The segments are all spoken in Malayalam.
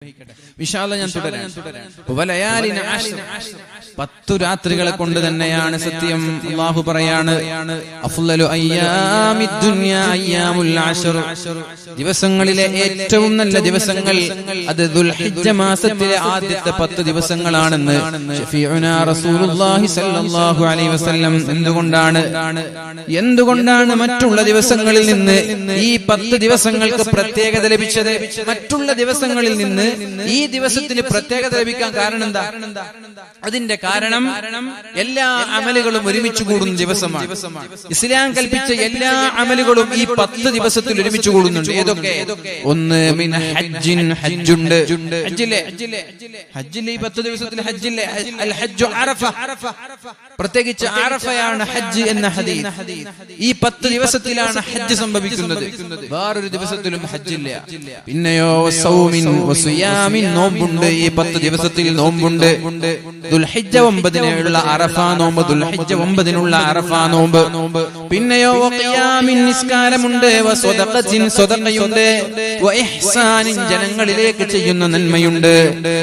വിശാല ഞാൻ തുടരാം. 10 രാത്രികളെ കൊണ്ട് തന്നെയാണ് സത്യം. അല്ലാഹു പറയാണ്, അഫ്ളലു അയ്യാമിദ് ദുനിയാ അയ്യാമുൽ അശ്ർ, ദിവസങ്ങളിലെ ഏറ്റവും നല്ല ദിവസങ്ങൾ അത് ദുൽഹിജ്ജ മാസത്തിലെ ആദ്യത്തെ 10 ദിവസങ്ങളാണെന്ന് ശഫീഉനാ റസൂലുള്ളാഹി സ്വല്ലല്ലാഹു അലൈഹി വസല്ലം. എന്തുകൊണ്ടാണ് മറ്റുള്ള ദിവസങ്ങളിൽ നിന്ന് ഈ 10 ദിവസങ്ങൾക്ക് പ്രത്യേകത ലഭിച്ചത്? മറ്റുള്ള ദിവസങ്ങളിൽ നിന്ന് ഈ ദിവസത്തിന് പ്രത്യേകത ലഭിക്കാൻ കാരണം എന്താ? അതിന്റെ കാരണം എല്ലാ അമലുകളും ഒരുമിച്ച് കൂടുന്ന ദിവസമാണ്. ഇസ്ലാം കൽപ്പിച്ച എല്ലാ അമലുകളും ഈ 10 ദിവസത്തിൽ ഒരുമിച്ച് കൂടുന്നുണ്ട്. ഏതൊക്കെ? ഒന്ന് മിൻ ഹജ്ജിൻ, ഹജ്ജുണ്ട്. ഹജ്ജിലെ ഈ 10 ദിവസത്തിൽ ഹജ്ജിലെ അൽ ഹജ്ജു അറഫ, പ്രത്യേകിച്ച് അറഫയാണ് ഹജ്ജ് എന്ന ഹദീസ്. ഈ 10 ദിവസത്തിലാണ് ഹജ്ജ് സംഭവിക്കുന്നത്, വേറൊരു ദിവസത്തിലും ഹജ്ജില്ല. പിന്നെയോ സൗമിൻ വസിയാമിൻ, നോമ്പുണ്ട്. ഈ 10 ദിവസത്തിൽ നോമ്പുണ്ട്. ദുൽഹിജ്ജ 9-നുള്ള അറഫ നോമ്പ്, ദുൽഹിജ്ജ 9-നുള്ള അറഫ നോമ്പ്. പിന്നെയോ ഖിയാമിൻ, നിസ്കാരമുണ്ട്. വസദഖത്തിൻ, സദഖയുണ്ട്. വഇഹ്സാനിൻ, ജനങ്ങളിലേക്ക് ചെയ്യുന്ന നന്മയുണ്ട്.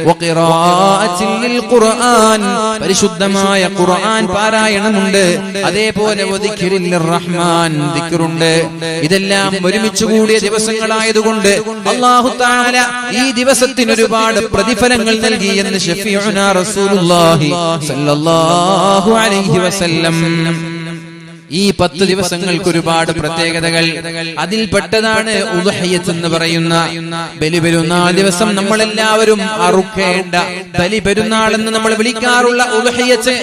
വഖിറാഅത്തിൻ ലിൽ ഖുർആൻ, പരിശുദ്ധമായ ഖുർആൻ പാരായണമുണ്ട്. അതേപോലെ വദിക്രിൽ റഹ്മാൻ, ദിക്റുണ്ട്. ഇതെല്ലാം ഒരുമിച്ച് കൂടിയ ദിവസങ്ങളായതുകൊണ്ട് അല്ലാഹു തആല ഈ ദിവസത്തിന് ഒരുപാട് പ്രതിഫലങ്ങൾ നൽകി എന്ന് ശഫീഉനാ റസൂലുള്ളാഹി സ്വല്ലല്ലാഹു അലൈഹി വസല്ലം. ഈ 10 ദിവസങ്ങൾക്ക് ഒരുപാട് പ്രത്യേകതകൾ. അതിൽപ്പെട്ടതാണ് ഉദ്ഹിയ്യത്ത് എന്ന് പറയുന്ന ബലിപെരുന്നാൾ ദിവസം നമ്മളെല്ലാവരും അറുക്കേണ്ട ബലിപെരുന്നാൾ എന്ന് നമ്മൾ വിളിക്കാറുള്ള ഉദ്ഹിയ്യത്ത്.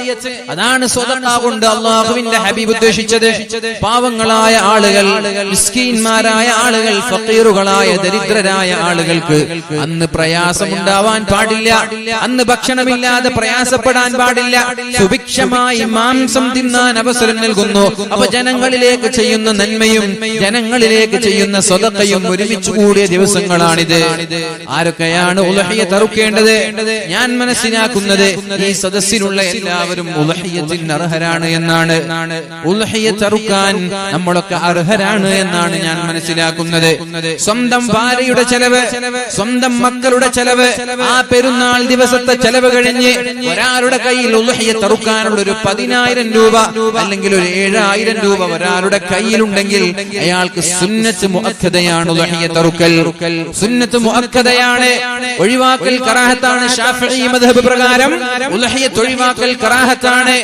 അതാണ് സ്വതക്ക കൊണ്ട് അല്ലാഹുവിന്റെ ഹബീബ് ഉദ്ദേശിച്ചത്. പാവങ്ങളായ ആളുകൾ, മിസ്കീന്മാരായ ആളുകൾ, ഫഖീറുകളായ ദരിദ്രരായ ആളുകൾക്ക് അന്ന് പ്രയാസമുണ്ടാവാൻ പാടില്ല. അന്ന് ഭക്ഷണമില്ലാതെ പ്രയാസപ്പെടാൻ പാടില്ല. സുഭിക്ഷമായി മാംസം തിന്നാൻ അവസരം നൽകുന്നു. അപ്പൊ ജനങ്ങളിലേക്ക് ചെയ്യുന്ന നന്മയും ജനങ്ങളിലേക്ക് ചെയ്യുന്ന സ്വതക്കയും ഒരുമിച്ച് കൂടിയ ദിവസങ്ങളാണിത്. ആരൊക്കെയാണ് ഉദ്ഹിയ്യത്ത് അറുക്കേണ്ടത്? ഞാൻ മനസ്സിലാക്കുന്നത് ഈ സദസ്സിലുള്ള എല്ലാവരും ഉദ്ഹിയ്യത്തിന് അർഹരാണ് എന്നാണ്. ഉദ്ഹിയ്യത്ത് അറുക്കാൻ നമ്മളൊക്കെ അർഹരാണ് എന്നാണ് ഞാൻ മനസ്സിലാക്കുന്നത്. സ്വന്തം ഭാര്യയുടെ ചെലവ്, സ്വന്തം മക്കളുടെ ചെലവ്, ആ പെരുന്നാൾ ദിവസത്തെ ചെലവ് കഴിഞ്ഞ് ഒരാളുടെ കയ്യിൽ ഉദ്ഹിയ്യത്ത് അറുക്കാനുള്ള ഒരു 10,000 രൂപ അല്ലെങ്കിൽ ഒരു 7,000 രൂപ ഒരാളുടെ കയ്യിലുണ്ടെങ്കിൽ അയാൾക്ക് സുന്നത്ത് മുഅക്കദയാണ് ഉദ്ഹിയ്യത്ത് അറുക്കൽ. സുന്നത്ത് മുഅക്കദയാണ്, ഒഴിവാക്കൽ കറാഹത്താണ്. ശാഫിഈ മദ്ഹബ് പ്രകാരം ഉദ്ഹിയ്യത്ത് ഒഴിവാക്കൽ കറാഹത്താണ്.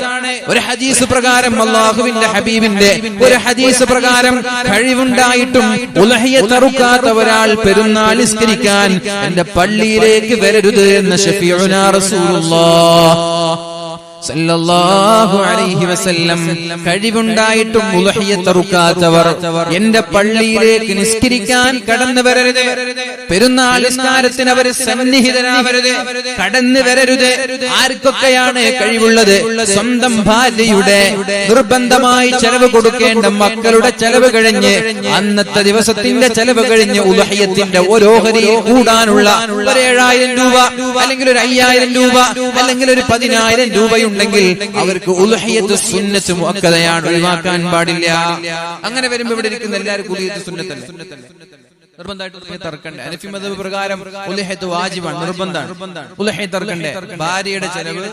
ഒരു ഹദീസ് പ്രകാരം, അല്ലാഹുവിന്റെ ഹബീബിന്റെ ഒരു ഹദീസ് പ്രകാരം കഴിവുണ്ടായിട്ടും ഉദ്ഹിയ്യത്ത് അറുക്കാത്ത ഒരാൾ പെരുന്നാൾ നിസ്കരിക്കാൻ എന്റെ പള്ളിയിലേക്ക് വരരുത് എന്ന് ശഫീഉനാ റസൂലുള്ളാഹ് സല്ലല്ലാഹു അലൈഹി വസല്ലം. കഴിവുണ്ടായിട്ടും ഉദ്ഹിയ്യത്ത് അറുക്കാത്തവർ എന്റെ പള്ളിയിലേക്ക് നിസ്കരിക്കാൻ കടന്നു വരരുത്. പെരുന്നാൾ നിസ്കാരത്തിന് അവർ സന്നിഹിതരാവരുത്, കടന്നു വരരുത്. ആർക്കൊക്കെയാണ് കഴിവുള്ളത്? സ്വന്തം ഭാര്യയുടെ നിർബന്ധമായി ചെലവ് കൊടുക്കേണ്ട മക്കളുടെ ചെലവ് കഴിഞ്ഞ്, അന്നത്തെ ദിവസത്തിന്റെ ചെലവ് കഴിഞ്ഞ് ഉദ്ഹിയ്യത്തിന്റെ ഓരോഹരി കൂടാനുള്ള ഒരു 7,000 രൂപ അല്ലെങ്കിൽ ഒരു 5,000 രൂപ അല്ലെങ്കിൽ ഒരു 10,000 രൂപ ഉണ്ടെങ്കിൽ അവർക്ക് ഉദ്ഹിയ്യത്ത് സുന്നത്ത് മുഅക്കദയാണ്, ഒഴിവാക്കാൻ പാടില്ല. അങ്ങനെ വരുമ്പോൾ ഇവിടെ ഇരിക്കുന്ന എല്ലാവർക്കും ഉദ്ഹിയ്യത്ത് സുന്നത്തല്ലേ? നിർബന്ധമായിട്ട് ഉദ്ഹിയ്യത്ത് അറുക്കണ്ടേ? ഹനഫി മദ്ഹബ് പ്രകാരം ഉദ്ഹിയ്യത്ത് വാജിബാണ്, നിർബന്ധമാണ്. ഉദ്ഹിയ്യത്ത് അറുക്കണ്ടേ? ഭാര്യയുടെ ചെലവ്,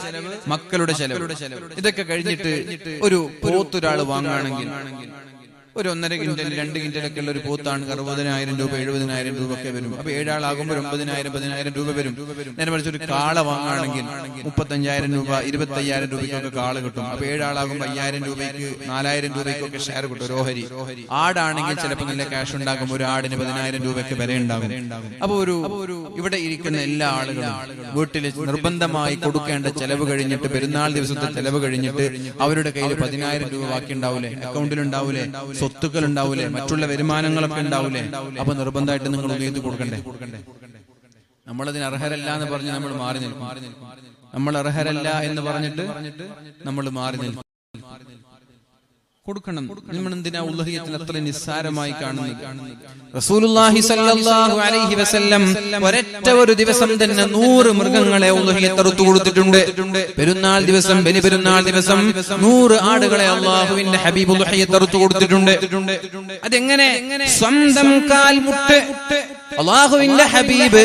മക്കളുടെ ചെലവ്, ഇതൊക്കെ കഴിഞ്ഞിട്ട് ഒരു പോത്ത് ഒരാൾ വാങ്ങുകയാണെങ്കിൽ ഒരു 1.5 കിൻഡൽ 2 കിൻഡലൊക്കെ ഉള്ള ഒരു പോത്താണ് 60,000 രൂപ 70,000 രൂപ ഒക്കെ വരും. അപ്പൊ 7 ആളാകുമ്പോൾ 9,000 10,000 രൂപ വരും. നേരെ മറിച്ച് ഒരു കാള വാങ്ങുകയാണെങ്കിൽ 35,000 രൂപ 25,000 രൂപയ്ക്കൊക്കെ കാള കിട്ടും. അപ്പൊ 7 ആളാകുമ്പോൾ 5,000 രൂപയ്ക്ക് 4,000 രൂപയ്ക്കൊക്കെ ഷെയർ കിട്ടും, ഒരു ഓഹരി. ആടാണെങ്കിൽ ചിലപ്പോൾ നല്ല ക്യാഷ് ഉണ്ടാകും, ഒരു ആടിന് 10,000 രൂപയ്ക്ക് വരെ ഉണ്ടാകും. അപ്പൊ ഇവിടെ ഇരിക്കുന്ന എല്ലാ ആളുകളും വീട്ടിൽ നിർബന്ധമായി കൊടുക്കേണ്ട ചെലവ് കഴിഞ്ഞിട്ട്, പെരുന്നാൾ ദിവസത്തെ ചെലവ് കഴിഞ്ഞിട്ട് അവരുടെ കയ്യിൽ 10,000 രൂപ ബാക്കി ഉണ്ടാവൂലേ, അക്കൗണ്ടിൽ ഉണ്ടാവൂലേ, സ്വത്തുക്കൾ ഉണ്ടാവൂലേ, മറ്റുള്ള വരുമാനങ്ങളൊക്കെ ഉണ്ടാവൂലേ? അപ്പൊ നിർബന്ധമായിട്ട് നിങ്ങൾ ഉദ്ഹിയ്യത്ത് കൊടുക്കണ്ടേ? നമ്മളതിന് അർഹരല്ല എന്ന് പറഞ്ഞ് നമ്മൾ മാറി നിൽക്കും. നമ്മൾ അർഹരല്ല എന്ന് പറഞ്ഞിട്ട് നമ്മൾ മാറി നിൽക്കും. കൊടുക്കണം. നമ്മൾ എന്തിനാ ഉദ്ഹിയ്യത്തിന് അത്ര നിസ്സാരമായി കാണുന്നത്? റസൂലുള്ളാഹി സ്വല്ലല്ലാഹു അലൈഹി വസല്ലം ഒരൊറ്റ ഒരു ദിവസം തന്നെ 100 മൃഗങ്ങളെ ഉദ്ഹിയ്യത്ത് അറുത്തു കൊടുത്തിട്ടുണ്ട്. പെരുന്നാൾ ദിവസം, ബലി പെരുന്നാൾ ദിവസം 100 ആടുകളെ അല്ലാഹുവിന്റെ ഹബീബ് ഉദ്ഹിയ്യത്ത് അറുത്തു കൊടുത്തിട്ടുണ്ട്. അതെങ്ങനെ? സ്വന്തം കാൽമുട്ട് അല്ലാഹുവിന്റെ ഹബീബ്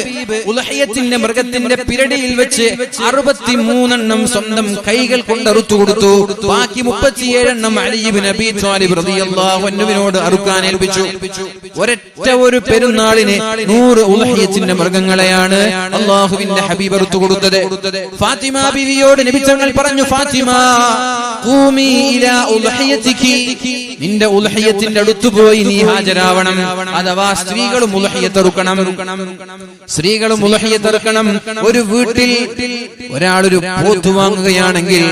ഉൽഹിയത്തിന്റെ മൃഗത്തിന്റെ പിരടിയിൽ വെച്ച് 63 എണ്ണം സ്വന്തം കൈകൾ കൊണ്ട് അറുത്തു കൊടുത്തു. ബാക്കി 37 എണ്ണം അലി ഇബ്നു അബീ ത്വാലിബ് റളിയല്ലാഹു അൻഹുവിനോട് അറുക്കാൻ ഏൽപ്പിച്ചു. ഒരൊറ്റ ഒരു പെരുന്നാളിന് 100 ഉൽഹിയത്തിന്റെ മൃഗങ്ങളെയാണ് അല്ലാഹുവിന്റെ ഹബീബ് അറുത്തു കൊടുത്തത്. ഫാത്തിമ ബീവിയോട് നബി തങ്ങൾ പറഞ്ഞു, ഫാത്തിമ ഖൂമി ഇലാ ഉൽഹിയതികി, നിന്റെ ഉൽഹിയത്തിന്റെ അടുത്ത് പോയി നീ ഹാജരാവണം. അഥവാ സ്ത്രീകളും ഉൽഹിയത്ത് അറുക്കണം. സ്ത്രീകളും ഉൽഹിയത്ത് അറുക്കണം. ഒരു വീട്ടിൽ ഒരാളൊരു പോത്ത് വാങ്ങുകയാണെങ്കിൽ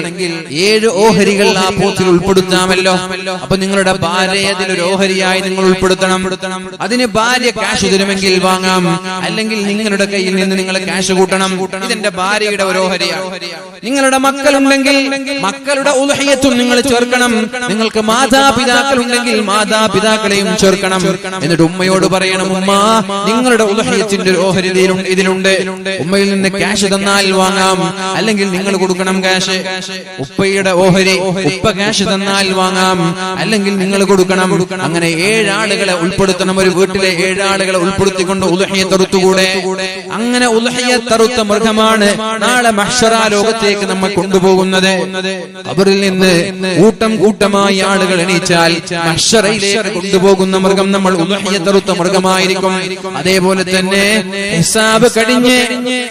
7 ഓഹരികൾ ആ പോത്തിൽ ഉൾപ്പെടുത്താമല്ലോ. അപ്പൊ നിങ്ങളുടെ ഭാര്യ അതിലൊരു ഓഹരിയായി നിങ്ങൾ ഉൾപ്പെടുത്തണം. അതിന് ഭാര്യ ക്യാഷ് തരുമെങ്കിൽ വാങ്ങാം, അല്ലെങ്കിൽ നിങ്ങളുടെ കയ്യിൽ നിന്ന് നിങ്ങൾ ക്യാഷ് കൂട്ടണം. ഇതെന്റെ ഭാര്യയുടെ ഒരു ഓഹരിയാണ്. നിങ്ങളുടെ മക്കളുണ്ടെങ്കിൽ മക്കളുടെ ഉൽഹിയത്തും നിങ്ങൾ ചേർക്കണം. നിങ്ങൾക്ക് മാതാപിതാക്കളുണ്ടെങ്കിൽ മാതാപിതാക്കളെയും ചേർക്കണം. എന്നിട്ട് ഉമ്മയോട് പറയണം, ഉമ്മ നിങ്ങളുടെ ഉൽഹിയത്തിന്റെ ഒരു ഓഹരി ഇതിലുണ്ട്. ഉമ്മയിൽ നിന്ന് ക്യാഷ് തന്നാൽ വാങ്ങാം, അല്ലെങ്കിൽ നിങ്ങൾ കൊടുക്കണം ക്യാഷ്. ഉപ്പയുടെ ഓഹരി ഉപ്പ ക്യാഷ് തന്നാൽ വാങ്ങാം, അല്ലെങ്കിൽ നിങ്ങൾ കൊടുക്കണം. അങ്ങനെ 7 ആളുകളെ ഉൾപ്പെടുത്തണം. ഒരു വീട്ടിലെ 7 ആളുകളെ ഉൾപ്പെടുത്തിക്കൊണ്ട് ഉൽഹിയത്ത് അറുത്തുകൂടെ? അങ്ങനെ ഉൽഹിയത്ത് അറുത്ത മൃഗമാണ് നാളെ മഹ്ശറ ലോകത്തേക്ക് നമ്മെ കൊണ്ടുപോകുന്നത്. ഖബറിൽ നിന്ന് കൂട്ടം കൂട്ടമായി ആളുകൾ എണീച്ചാൽ മഹ്ശറയിലേക്ക് കൊണ്ടുപോകുന്ന മൃഗം നമ്മൾ ഉൽഹിയത്ത് അറുത്ത മൃഗമായിരിക്കും. അതേപോലെ തന്നെ ഹിസാബ് കഴിഞ്ഞ്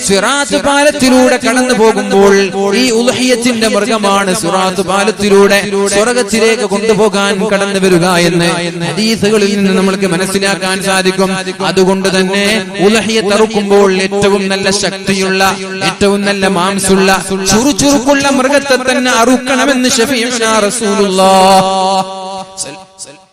സിറാത്ത് പാലത്തിലൂടെ കടന്നു പോകുമ്പോൾ ഈ ഉൽഹിയത്തിന്റെ മൃഗമാണ് സിറാത്ത് പാലത്തിലൂടെ സ്വർഗ്ഗത്തിലേക്ക് കൊണ്ടുപോകാൻ കടന്നു വരിക എന്ന് ഹദീസുകളിൽ നിന്ന് നമുക്ക് മനസ്സിലാക്കാൻ സാധിക്കും. അതുകൊണ്ട് തന്നെ ഉൽഹിയത്ത് അറുക്കുമ്പോൾ ഏറ്റവും നല്ല ശക്തിയുള്ള, ഏറ്റവും നല്ല മാംസമുള്ള, ചുറുചുറുക്കുള്ള മൃഗത്തെ തന്നെ അറുക്കണമെന്ന് ശഫീഉനാ റസൂലുള്ളാഹ്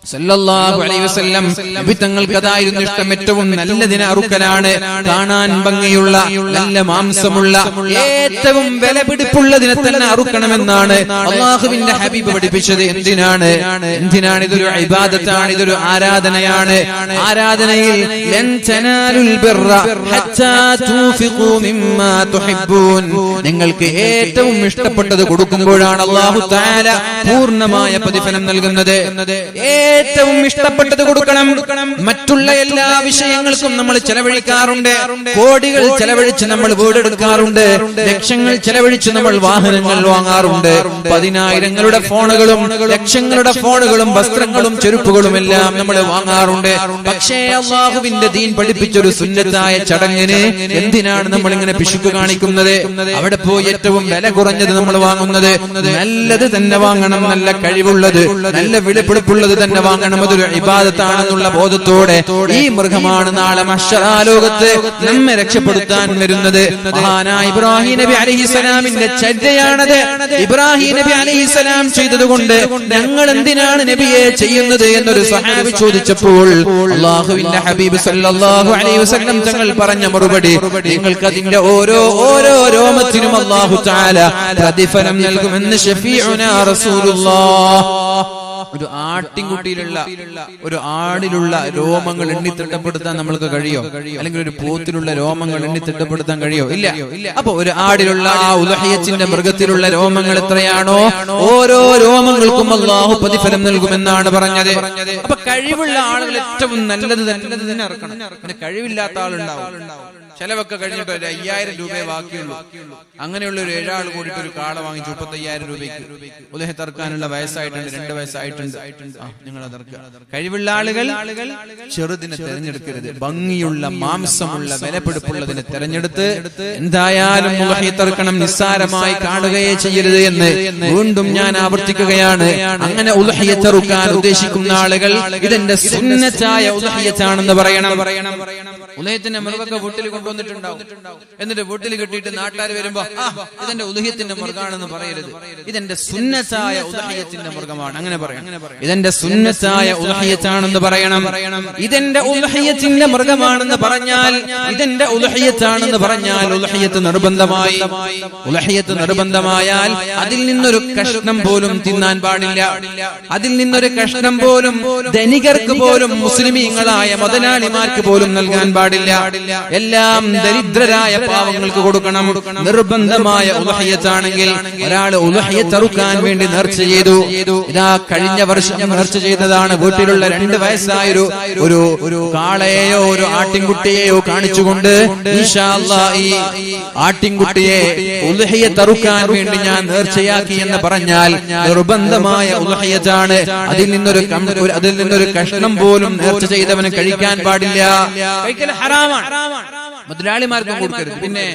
സല്ലല്ലാഹു അലൈഹി വസല്ലം നബി തങ്ങൾക്ക് അതായിരുന്നു ഇഷ്ടം. ഏറ്റവും നല്ലതിനെ അറുക്കലാണ്. കാണാൻ ഭംഗിയുള്ള, നല്ല മാംസമുള്ള, ഏറ്റവും വിലപിടിപ്പുള്ളതിനെ തന്നെ അറുക്കണമെന്നാണ് അല്ലാഹുവിന്റെ ഹബീബ് പഠിപ്പിച്ചത്. എന്തിനാണ്? ഇതൊരു ഇബാദത്താണ്, ഇതൊരു ആരാധനയാണ്. ആരാധനയിൽ ലൻ തനാലുൽ ബിർറ ഹത്താ തുൻഫിഖൂ മിമ്മാ തുഹിബ്ബൂൻ, നിങ്ങൾക്ക് ഏറ്റവും ഇഷ്ടപ്പെട്ടത് കൊടുക്കുമ്പോഴാണ് അല്ലാഹു തആല പൂർണ്ണമായ പ്രതിഫലം നൽകുന്നത്. ഏറ്റവും ഇഷ്ടപ്പെട്ടത് കൊടുക്കണം. മറ്റുള്ള എല്ലാ വിഷയങ്ങൾക്കും നമ്മൾ ചെലവഴിക്കാറുണ്ട്. കോടികൾ ചെലവഴിച്ച് നമ്മൾ വീടെടുക്കാറുണ്ട്. ലക്ഷങ്ങൾ ചെലവഴിച്ച് നമ്മൾ വാഹനങ്ങൾ വാങ്ങാറുണ്ട്. 10,000ങ്ങളുടെ ഫോണുകളും ലക്ഷങ്ങളുടെ ഫോണുകളും വസ്ത്രങ്ങളും ചെരുപ്പുകളും എല്ലാം നമ്മൾ വാങ്ങാറുണ്ട്. പക്ഷേ അല്ലാഹുവിന്റെ ദീൻ പഠിപ്പിച്ചൊരു സുന്നത്തായ ചടങ്ങിന് എന്തിനാണ് നമ്മൾ ഇങ്ങനെ പിശുക്ക് കാണിക്കുന്നത്? അവിടെ പോയി ഏറ്റവും വില കുറഞ്ഞത് നമ്മൾ വാങ്ങുന്നത്. നല്ലത് തന്നെ വാങ്ങണം, നല്ല കഴിവുള്ളത്, നല്ല വിലപിടിപ്പുള്ളത് തന്നെ വാങ്ങണം. അതൊരു ഇബാദത്താണെന്നുള്ള ബോധത്തോടെ ഈ മൃഗമാണ് നാളെ മഹ്ശറ ലോകത്ത് നമ്മെ രക്ഷപ്പെടുത്താൻ വരുന്നത്. മഹാനായ ഇബ്രാഹിം നബി അലൈഹിസ്സലാമിന്റെ ചര്യയാണത്. ഇബ്രാഹിം നബി അലൈഹിസ്സലാം ചെയ്തതുകൊണ്ട് ഞങ്ങൾ എന്തിനാണ് നബിയെ ചെയ്യുന്നത് എന്നൊരു സഹാബി ചോദിച്ചപ്പോൾ അല്ലാഹുവിന്റെ ഹബീബ് സല്ലല്ലാഹു അലൈഹി വസല്ലം തങ്ങൾ പറഞ്ഞ മറുപടി, നിങ്ങൾക്ക് അതിന്റെ ഓരോ രോമത്തിനും അല്ലാഹു തആല പ്രതിഫലം നൽകുമെന്ന് ശഫീഉനാ റസൂലുള്ളാഹ്. ഒരു ആട്ടിൻകുട്ടിയിലുള്ള, ഒരു ആടിലുള്ള രോമങ്ങൾ എണ്ണിത്തിട്ടപ്പെടുത്താൻ നമ്മൾക്ക് കഴിയോ? അല്ലെങ്കിൽ ഒരു പോത്തിലുള്ള രോമങ്ങൾ എണ്ണിത്തിട്ടപ്പെടുത്താൻ കഴിയോ? ഇല്ല. അപ്പൊ ഒരു ആടിലുള്ള ആ ഉൽഹിയത്തിന്റെ മൃഗത്തിലുള്ള രോമങ്ങൾ എത്രയാണോ ഓരോ രോമങ്ങൾക്കും അല്ലാഹു പ്രതിഫലം നൽകുമെന്നാണ് പറഞ്ഞത്. അപ്പൊ കഴിവുള്ള ആളുകൾ ഏറ്റവും നല്ലത് തന്നെ ഇറക്കണം. പിന്നെ കഴിവില്ലാത്ത ആളുണ്ടാവും, ചെലവൊക്കെ കഴിഞ്ഞിട്ട് ഒരു 5,000 രൂപയെ ബാക്കിയുള്ളൂ. അങ്ങനെയുള്ള ഒരു 7 ആൾ കൂടിയിട്ട് ഒരു കാള വാങ്ങിച്ചു 35,000 രൂപയ്ക്ക്. ഉൽഹിയത്ത് അറുക്കാനുള്ള വയസ്സായിട്ടുണ്ട്, 2 വയസ്സായിട്ടുണ്ട്. നിങ്ങൾ അതർക്കുക. കഴിവുള്ള ആളുകൾ ചെറുതിനെ തെരഞ്ഞെടുക്കരുത്. ഭംഗിയുള്ള, മാംസമുള്ള, വിലപിടിപ്പുള്ളതിനെ തെരഞ്ഞെടുത്ത് എന്തായാലും ഉൽഹിയത്ത് അറുക്കണം. നിസ്സാരമായി കാണുകയേ ചെയ്യരുത് എന്ന് വീണ്ടും ഞാൻ ആവർത്തിക്കുകയാണ്. അങ്ങനെ ഉൽഹിയത്ത് അറുക്കാൻ ഉദ്ദേശിക്കുന്ന ആളുകൾ ഇതെന്റെ സുന്നത്തായ ഉൽഹിയത്താണെന്ന് പറയണം. ഉൽഹിയത്തിന്റെ മൃഗമൊക്കെ വീട്ടിൽ കൊണ്ടുവന്നിട്ടുണ്ടാവും. എന്നിട്ട് വീട്ടിൽ കിട്ടിയിട്ട് നാട്ടുകാർ വരുമ്പോ ഇതെന്റെ ഉൽഹിയത്തിന്റെ മൃഗമാണെന്ന് പറയരുത്. ഇതെന്റെ സുന്നത്തായ ഉൽഹിയത്തിന്റെ മൃഗമാണ്, അങ്ങനെ പറയണം. ഇതെന്റെ സുന്നത്തായ ഉൽഹിയത്താണെന്ന് പറയണം. ഇതെന്റെ ഉൽഹിയത്തിന്റെ മൃഗമാണെന്ന് പറഞ്ഞാൽ, ഇതെന്റെ ഉൽഹിയത്താണെന്ന് പറഞ്ഞാൽ ഉൽഹിയത്ത് നിർബന്ധമായി. ഉൽഹിയത്ത് നിർബന്ധമായാൽ അതിൽ നിന്നൊരു കഷ്ണം പോലും തിന്നാൻ പാടില്ല. അതിൽ നിന്നൊരു കഷ്ണം പോലും ധനികർക്ക് പോലും, മുസ്ലിമീങ്ങളായ മുതലാളിമാർക്ക് പോലും നൽകാൻ പാടില്ല. പാടില്ല. എല്ലാം ദരിദ്രരായ പാവങ്ങൾക്ക് കൊടുക്കണം. നിർബന്ധമായ ഉദ്ഹിയത്താണെങ്കിൽ ഒരാൾ ഉദ്ഹിയത്ത് അറുക്കാൻ വേണ്ടി നേർച്ച ചെയ്തു. ഇതാ കഴിഞ്ഞ വർഷം നേർച്ച ചെയ്തതാണ്. വീട്ടിലുള്ള 2 വയസ്സായ ഒരു കാളയെയോ ഒരു ആട്ടിൻകുട്ടിയെയോ കാണിച്ചുകൊണ്ട് ഇൻഷാ അല്ലാഹ് ഈ ആട്ടിൻകുട്ടിയെ ഉദ്ഹിയത്ത് അറുക്കാൻ വേണ്ടി ഞാൻ നേർച്ചയാക്കി എന്ന് പറഞ്ഞാൽ നിർബന്ധമായ ഉദ്ഹിയത്താണ്. അതിൽ നിന്നൊരു കഷ്ണം പോലും നേർച്ച ചെയ്തവന് കഴിക്കാൻ പാടില്ല. കഴിക്കൽ ഹറാമാണ്. മുതലാളിമാർക്കും കൊടുക്കരുത്. പിന്നെ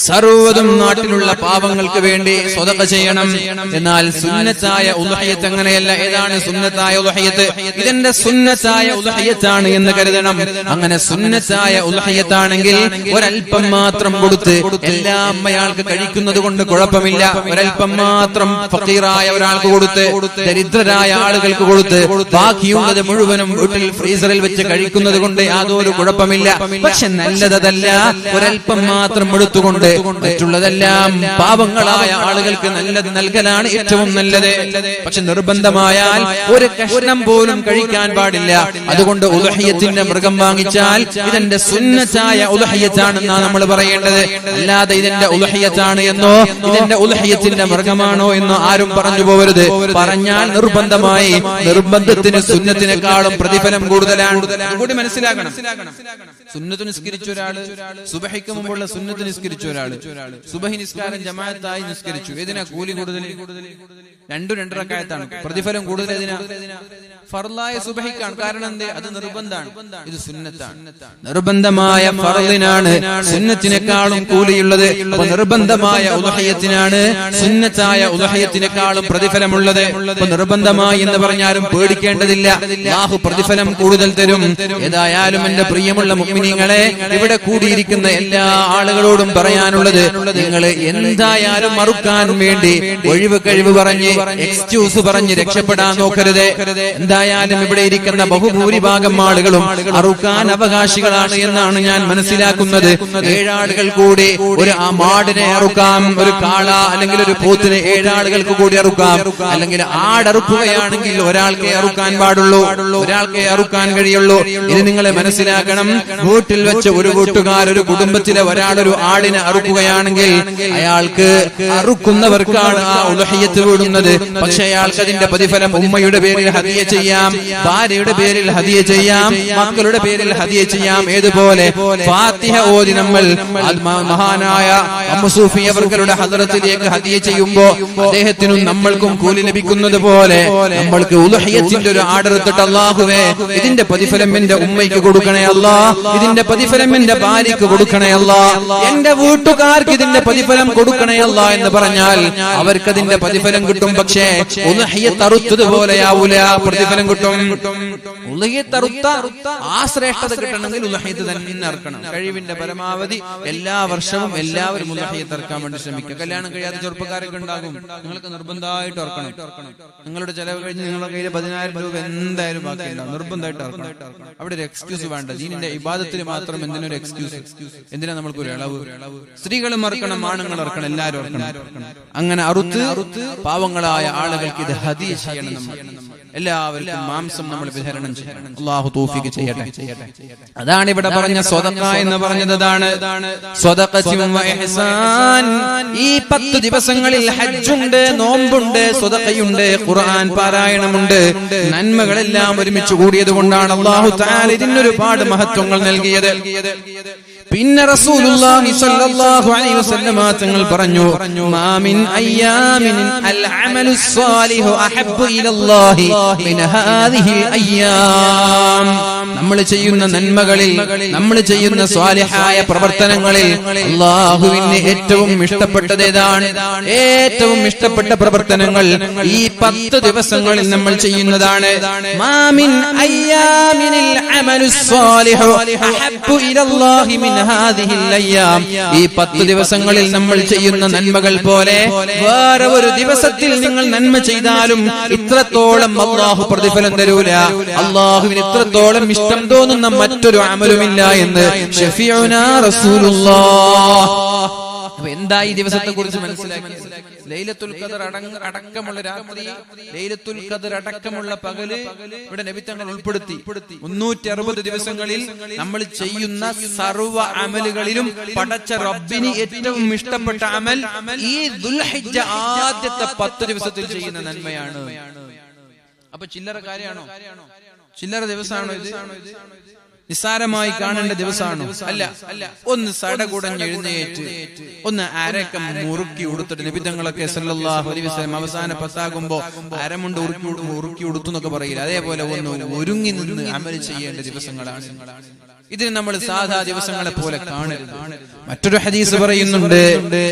സർവ്വതും നാട്ടിലുള്ള പാവങ്ങൾക്ക് വേണ്ടി സ്വതഖ ചെയ്യണം. എന്നാൽ സുന്നത്തായ ഉദ്ഹിയത്ത് അങ്ങനെയല്ല. ഏതാണ് സുന്നത്തായ ഉദ്ഹിയത്ത്? ഇതെന്റെ സുന്നത്തായ ഉദ്ഹിയത്താണ് എന്ന് കരുതണം. അങ്ങനെ സുന്നത്തായ ഉദ്ഹിയത്താണെങ്കിൽ ഒരൽപ്പം മാത്രം കൊടുത്ത് എല്ലാം അയാൾക്ക് കഴിക്കുന്നത് കൊണ്ട് കുഴപ്പമില്ല. ഒരൽപ്പം മാത്രം ഫഖീറായ ഒരാൾക്ക് കൊടുത്ത് ദരിദ്രരായ ആളുകൾക്ക് കൊടുത്ത് ബാക്കിയുള്ളത് മുഴുവനും വീട്ടിൽ ഫ്രീസറിൽ വെച്ച് കഴിക്കുന്നത് കൊണ്ട് യാതൊരു കുഴപ്പമില്ല. പക്ഷെ നല്ലതല്ല. ഒരൽപ്പം മാത്രം എടുത്തുകൊണ്ട് മറ്റുള്ളതെല്ലാം പാവങ്ങളായ ആളുകൾക്ക് നല്ലത് നൽകലാണ് ഏറ്റവും നല്ലത്. പക്ഷെ നിർബന്ധമായാൽ ഒരു കഷ്ണം പോലും കഴിക്കാൻ പാടില്ല. അതുകൊണ്ട് ഉദ്ഹിയത്തിന്റെ മൃഗം വാങ്ങിച്ചാൽ ഇതെന്റെ സുന്നത്തായ ഉദ്ഹിയത്താണെന്നാണ് നമ്മൾ പറയേണ്ടത്. അല്ലാതെ ഇതെന്റെ ഉദ്ഹിയത്താണ് എന്നോ ഇതെന്റെ ഉദ്ഹിയത്തിന്റെ മൃഗമാണോ എന്നോ ആരും പറഞ്ഞു പോകരുത്. പറഞ്ഞാൽ നിർബന്ധമായി നിർബന്ധത്തിന് സുന്നത്തിനേക്കാളും പ്രതിഫലം കൂടുതലാണ്. കൂടി മനസ്സിലാക്കണം. സുന്നത്ത് നിസ്കരിച്ച ഒരാള്, സുബഹിക്ക് മുമ്പുള്ള സുന്നത്ത് നിസ്കരിച്ച ഒരാള്, സുബഹി നിസ്കാരം ജമാഅത്തായി നിസ്കരിച്ചു. ഇതിനാ കൂലി കൂടുതൽ? 2 റക്അത്താണ്. പ്രതിഫലം കൂടുതൽ ഏതിനാ? ഫർളായ സുബഹിക്കാണ്. കാരണം എന്തേ? അത് നിർബന്ധമാണ്. ഇത് സുന്നത്താണ്. നിർബന്ധമായ ഫർളിനാണ് സുന്നത്തിനേക്കാളും കൂലിയുള്ളത്. അപ്പോൾ നിർബന്ധമായ ഉദ്ഹിയത്തിനാണ് സുന്നത്തായ ഉദ്ഹിയത്തിനേക്കാളും പ്രതിഫലമുള്ളത്. അപ്പോൾ നിർബന്ധമായി എന്ന് പറഞ്ഞാലും പേടിക്കേണ്ടതില്ല. അല്ലാഹു പ്രതിഫലം കൂടുതൽ തരും. ഏതായാലും എന്റെ പ്രിയമുള്ള മുഅ്മിനീങ്ങളെ, ഇവിടെ കൂടിയിരിക്കുന്ന എല്ലാ ആളുകളോടും പറയാനുള്ളത്, നിങ്ങൾ എന്തായാലും മറുക്കാൻ വേണ്ടി ഒഴിവ് കഴിവ് പറഞ്ഞ് എക്സ്ക്യൂസ് പറഞ്ഞ് രക്ഷപ്പെടാൻ നോക്കരുത്. എന്തായാലും ഇവിടെ ഇരിക്കുന്ന ബഹുഭൂരിഭാഗം ആളുകളും അറുക്കാൻ അവകാശികളാണ് എന്നാണ് ഞാൻ മനസ്സിലാക്കുന്നത്. 7 ആളുകൾ കൂടി ഒരു മാടിനെ അറുക്കാം, ഒരു കാള അല്ലെങ്കിൽ ഒരു പോത്തിനെ 7 ആളുകൾക്ക് കൂടി അറുക്കാം. അല്ലെങ്കിൽ ആടറുക്കുകയാണെങ്കിൽ ഒരാൾക്കേ അറുക്കാൻ പാടുള്ളൂ, ഒരാൾക്കേ അറുക്കാൻ കഴിയുള്ളൂ. ഇനി നിങ്ങൾ മനസ്സിലാക്കണം, വീട്ടിൽ വെച്ച് ഒരു വീട്ടുകാർ ഒരു കുടുംബത്തിലെ ഒരാളൊരു ആടിനെ അറുക്കുകയാണെങ്കിൽ അയാൾക്ക് അറുക്കുന്നവർക്കാണ് ആ ഉദ്ഹിയത്ത് വീടുന്നത്. പക്ഷെ അയാൾക്ക് അതിന്റെ പ്രതിഫലം ഉമ്മയുടെ പേരിൽ ഹദിയ ചെയ്യാം, ഭാര്യയുടെ പേരിൽ ഹദിയ ചെയ്യാം, മക്കളുടെ പേരിൽ ഹദിയ ചെയ്യാം. ഏതുപോലെ ഫാത്തിഹ ഓതി നമ്മൾ മഹാനായ അമ്മു സൂഫി അവരുടെ ഹദ്റത്തിലേക്ക് ഹദിയ ചെയ്യുമ്പോ അദ്ദേഹത്തിനും നമ്മൾക്കും കൂലി ലഭിക്കുന്നത് പോലെ നമ്മൾക്ക് ഉദ്ഹിയത്തിന്റെ ഒരു ആടെടുത്തിട്ട്, അല്ലാഹുവേ ഇതിന്റെ പ്രതിഫലം എന്റെ ഉമ്മയ്ക്ക് കൊടുക്കണേ അല്ലാ, ഇതിന്റെ പ്രതിഫലം എന്റെ ഭാര്യക്ക് കൊടുക്കണേ അല്ലാ, എന്റെ വീട്ടുകാർക്ക് ഇതിന്റെ പ്രതിഫലം കൊടുക്കണേ അല്ലാ എന്ന് പറഞ്ഞാൽ അവർക്കതിന്റെ പ്രതിഫലം കിട്ടും. പക്ഷേ ഉദ്ഹിയത്ത് അറുത്തതുപോലെയാവൂല, പ്രതിഫലം കിട്ടും. ഉദ്ഹിയത്ത് അറുത്ത ആ ശ്രേഷ്ഠത കിട്ടണമെങ്കിൽ ഉദ്ഹിയത്ത് തന്നെ അറുക്കണം. കഴിവിന്റെ പരമാവധി എല്ലാ വർഷവും എല്ലാവരും ഉദ്ഹിയത്ത് അറുക്കാൻ വേണ്ടി ശ്രമിക്കുക. കല്യാണം കഴിയാത്ത ചെറുപ്പക്കാരൊക്കെ ഉണ്ടാകും, നിങ്ങൾക്ക് നിർബന്ധമായിട്ട് അറുക്കണം. നിങ്ങളുടെ ചെലവ് കഴിഞ്ഞ് നിങ്ങളുടെ കയ്യിൽ 10,000 രൂപ എന്തായാലും ബാക്കിയുണ്ടാവും, നിർബന്ധമായിട്ട് അറുക്കണം. അവിടെ ഒരു എക്സ്ക്യൂസ് വേണ്ട. ദീനിന്റെ ഇബാദത്തിന് മാത്രം എന്തിനൊരു എക്സ്ക്യൂസ്? എന്തിനാ നമ്മൾക്കൊരു ഇളവ്? സ്ത്രീകളും അറുക്കണം, ആണുങ്ങൾ അറുക്കണം, എല്ലാവരും അറുക്കണം. അങ്ങനെ അറുത്ത് പാവങ്ങളായ ആളുകൾക്ക് ഇത് ഹദിയ ചെയ്യണം. നമ്മൾ എല്ലാവർക്കും മാംസം നമ്മൾ വിതരണം ചെയ്യണം. അല്ലാഹു തൗഫീഖ് ചെയ്യട്ടെ. അതാണ് ഇവിടെ പറഞ്ഞ സ്വതഖ എന്ന് പറഞ്ഞത്. അതാണ് സ്വതഖത്തും വ ഇഹ്സാൻ. ഈ 10 ദിവസങ്ങളിൽ ഹജ്ജുണ്ട്, നോമ്പുണ്ട്, സ്വതഖയുണ്ട്, ഖുർആൻ പാരായണമുണ്ട്. നന്മകളെല്ലാം ഒരുമിച്ച് കൂടിയത് കൊണ്ടാണ് അല്ലാഹു തആല ഇതിനൊരുപാട് മഹത്വങ്ങൾ നൽകിയത്. പിന്നെ റസൂലുള്ളാഹി സ്വല്ലല്ലാഹു അലൈഹി വസല്ലമ തങ്ങൾ പറഞ്ഞു, മാ മിൻ അയ്യാമിൻ അൽ അമലു സ്വാലിഹു അഹബ്ബു ഇലല്ലാഹി മിൻ ഹാദിഹിൽ അയ്യാം. നമ്മൾ ചെയ്യുന്ന നന്മകളിൽ, നമ്മൾ ചെയ്യുന്ന സ്വാലിഹായ പ്രവർത്തനങ്ങളിൽ അല്ലാഹുവിന് ഏറ്റവും ഇഷ്ടപ്പെട്ടത് ഏതാണ്? ഏറ്റവും ഇഷ്ടപ്പെട്ട പ്രവർത്തനങ്ങൾ ഈ 10 ദിവസങ്ങളിൽ നമ്മൾ ചെയ്യുന്നതാണ്. മാ മിൻ അയ്യാമിനിൽ അമലു സ്വാലിഹു അഹബ്ബു ഇലല്ലാഹി മിൻ ഹാദിഹിൽ അയ്യാം. ഈ 10 ദിവസങ്ങളിൽ നമ്മൾ ചെയ്യുന്ന നന്മകൾ പോലെ വേറെ ഒരു ദിവസത്തിൽ നിങ്ങൾ നന്മ ചെയ്താലും ഇത്രത്തോളം അല്ലാഹു പ്രതിഫലം തരൂല. അല്ലാഹുവിന് ഇത്രത്തോളം ഇഷ്ടം തോന്നുന്ന മറ്റൊരു അമലുമില്ല എന്ന് ശഫീഉനാ റസൂലുള്ളാഹ്. എന്താ എന്താ ഈ ദിവസത്തെ കുറിച്ച് മനസ്സിലാക്കിയത്? ലൈലത്തുൽ ഖദർ അടക്കമുള്ള രാത്രി, ലൈലത്തുൽ ഖദർ അടക്കമുള്ള പകല് ഇവിടെ നബി തങ്ങൾ ഉൾപ്പെടുത്തി. 360 ദിവസങ്ങളിൽ നമ്മൾ ചെയ്യുന്ന സർവ്വ അമലുകളിലും പടച്ച റബ്ബിന് ഏറ്റവും ഇഷ്ടപ്പെട്ട അമൽ ഈ ദുൽഹിജ്ജ ആദ്യത്തെ 10 ദിവസത്തിൽ ചെയ്യുന്ന നന്മയാണ്. അപ്പൊ ചില്ലറ കാര്യമാണോ? ചില്ലറ ദിവസമാണോ ഇത്? നിസ്സാരമായി കാണേണ്ട ദിവസമാണോ? അല്ല. ഒന്ന് സടകുടഞ്ഞ് എഴുന്നേറ്റ്, ഒന്ന് അരക്കം മുറുക്കി ഉടുത്തിട്ട്, നബി തങ്ങളൊക്കെ സല്ലല്ലാഹു അലൈഹി വസല്ലം അവസാന പത്താകുമ്പോ അരമുണ്ട് ഉറുക്കി ഉടുത്തു എന്നൊക്കെ പറയില്ല, അതേപോലെ ഒന്ന് ഒരുങ്ങി നിന്ന് അമൽ ചെയ്യേണ്ട ദിവസങ്ങളാണ്. ഇതിന് നമ്മൾ സാധാ ദിവസങ്ങളെ പോലെ കാണരുത്. മറ്റൊരു ഹദീസ് പറയുന്നുണ്ട്,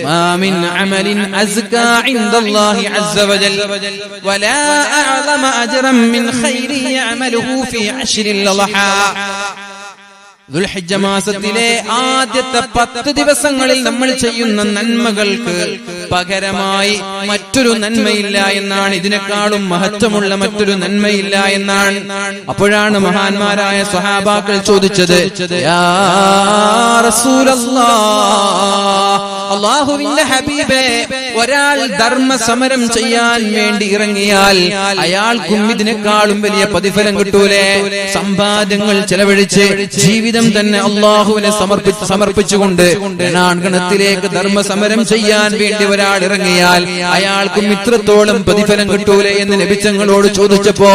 മാമിൻ അമലിൻ അസ്കാ ഇൻദല്ലാഹി അസ്സ വജൽ വലാ അഅ്ളമ അജ്റൻ മിൻ ഖൈരി യഅമലുഹു ഫീ അശ്രിൽ അദ്ഹാ. ദുൽഹിജ്ജ മാസത്തിലെ ആദ്യത്തെ 10 ദിവസങ്ങളിൽ നമ്മൾ ചെയ്യുന്ന നന്മകൾക്ക് പകരമായി മറ്റൊരു നന്മയില്ല എന്നാണ്, ഇതിനേക്കാളും മഹത്വമുള്ള മറ്റൊരു നന്മയില്ല എന്നാണ്. അപ്പോഴാണ് മഹാന്മാരായ സ്വഹാബാക്കൾ ചോദിച്ചത്, യാ റസൂലല്ലാഹ്, അല്ലാഹുവിന്റെ ഹബീബേ, ഒരാൾ ധർമ്മ സമരം ചെയ്യാൻ വേണ്ടി ഇറങ്ങിയാൽ അയാൾക്കും ഇതിനേക്കാളും വലിയ പ്രതിഫലം കിട്ടൂലേ? സമ്പാദ്യങ്ങൾ ചെലവഴിച്ച് ജീവിതം തന്നെ അള്ളാഹുവിനെ സമർപ്പിച്ചുകൊണ്ട് രണാങ്കണത്തിലേക്ക് ധർമ്മസമരം ചെയ്യാൻ വേണ്ടി ഒരാൾ ഇറങ്ങിയാൽ അയാൾക്കും ഇത്രത്തോളം പ്രതിഫലം കിട്ടൂലേ എന്ന് നബി തങ്ങളോട് ചോദിച്ചപ്പോ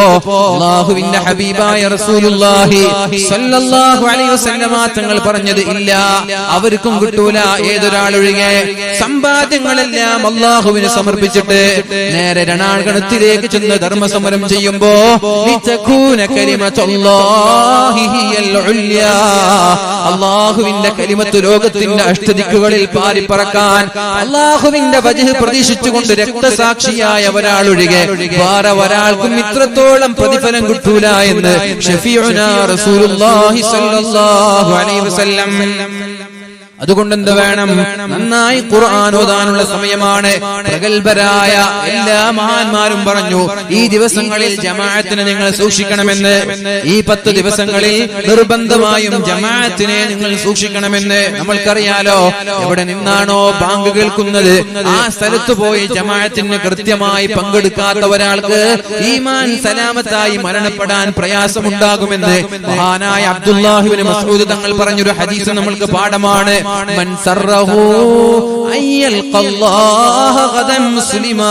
അള്ളാഹുവിന്റെ ഹബീബായ റസൂലുള്ളാഹി സ്വല്ലല്ലാഹു അലൈഹി വസല്ലമ തങ്ങൾ പറഞ്ഞത്, ഇല്ല, അവർക്കും കിട്ടൂല. ഏതൊരാളൊഴികെ സമ്പാദ്യങ്ങളെല്ലാം അള്ളാഹുവിനെ സമർപ്പിച്ചിട്ട് നേരെ രണാങ്കണത്തിലേക്ക് ചെന്ന് ധർമ്മസമരം ചെയ്യുമ്പോ ലിതകൂന കലിമത്തുല്ലാഹി ഹിയൽ ഉല്യാ, അള്ളാഹുവിന്റെ കലിമത്ത് ലോകത്തിന്റെ അഷ്ടദിക്കുകളിൽ പാറിപ്പറക്കാൻ അള്ളാഹുവിന്റെ വജ്ഹ് പ്രതീക്ഷിച്ചുകൊണ്ട് രക്തസാക്ഷിയായ ഒരാളൊഴികെ വേറെ ഒരാൾക്കും ഇത്രത്തോളം പ്രതിഫലം കിട്ടൂല എന്ന് ഷഫീഉനാ റസൂലുള്ളാഹി സ്വല്ലല്ലാഹു അലൈഹി വസല്ലം. അതുകൊണ്ട് എന്ത് വേണം? നന്നായി ഖുർആൻ ഓതാനുള്ള സമയമാണ്. പ്രഗൽഭരായ എല്ലാ മഹാന്മാരും പറഞ്ഞു, ഈ ദിവസങ്ങളിൽ ജമാഅത്തിനെ നിങ്ങൾ സൂക്ഷിക്കണമെന്ന്. ഈ 10 ദിവസങ്ങളിൽ നിർബന്ധമായും ജമാഅത്തിനെ നിങ്ങൾ സൂക്ഷിക്കണമെന്ന്. നമ്മൾക്കറിയാലോ, എവിടെ നിന്നാണോ ബാങ്ക് കേൾക്കുന്നത് ആ സ്ഥലത്ത് പോയി ജമാഅത്തിന് കൃത്യമായി പങ്കെടുക്കാത്ത ഒരാൾക്ക് ഈമാൻ സലാമത്തായി മരണപ്പെടാൻ പ്രയാസമുണ്ടാകുമെന്ന് മഹാനായ അബ്ദുല്ലാഹി ഇബ്നു മസ്ഊദ് തങ്ങൾ പറഞ്ഞൊരു ഹദീസ് നമ്മൾക്ക് പാഠമാണ്. മൻ സറഹു അയ്യൽഖല്ലാഹ ഗദൻ മുസ്ലിമാ,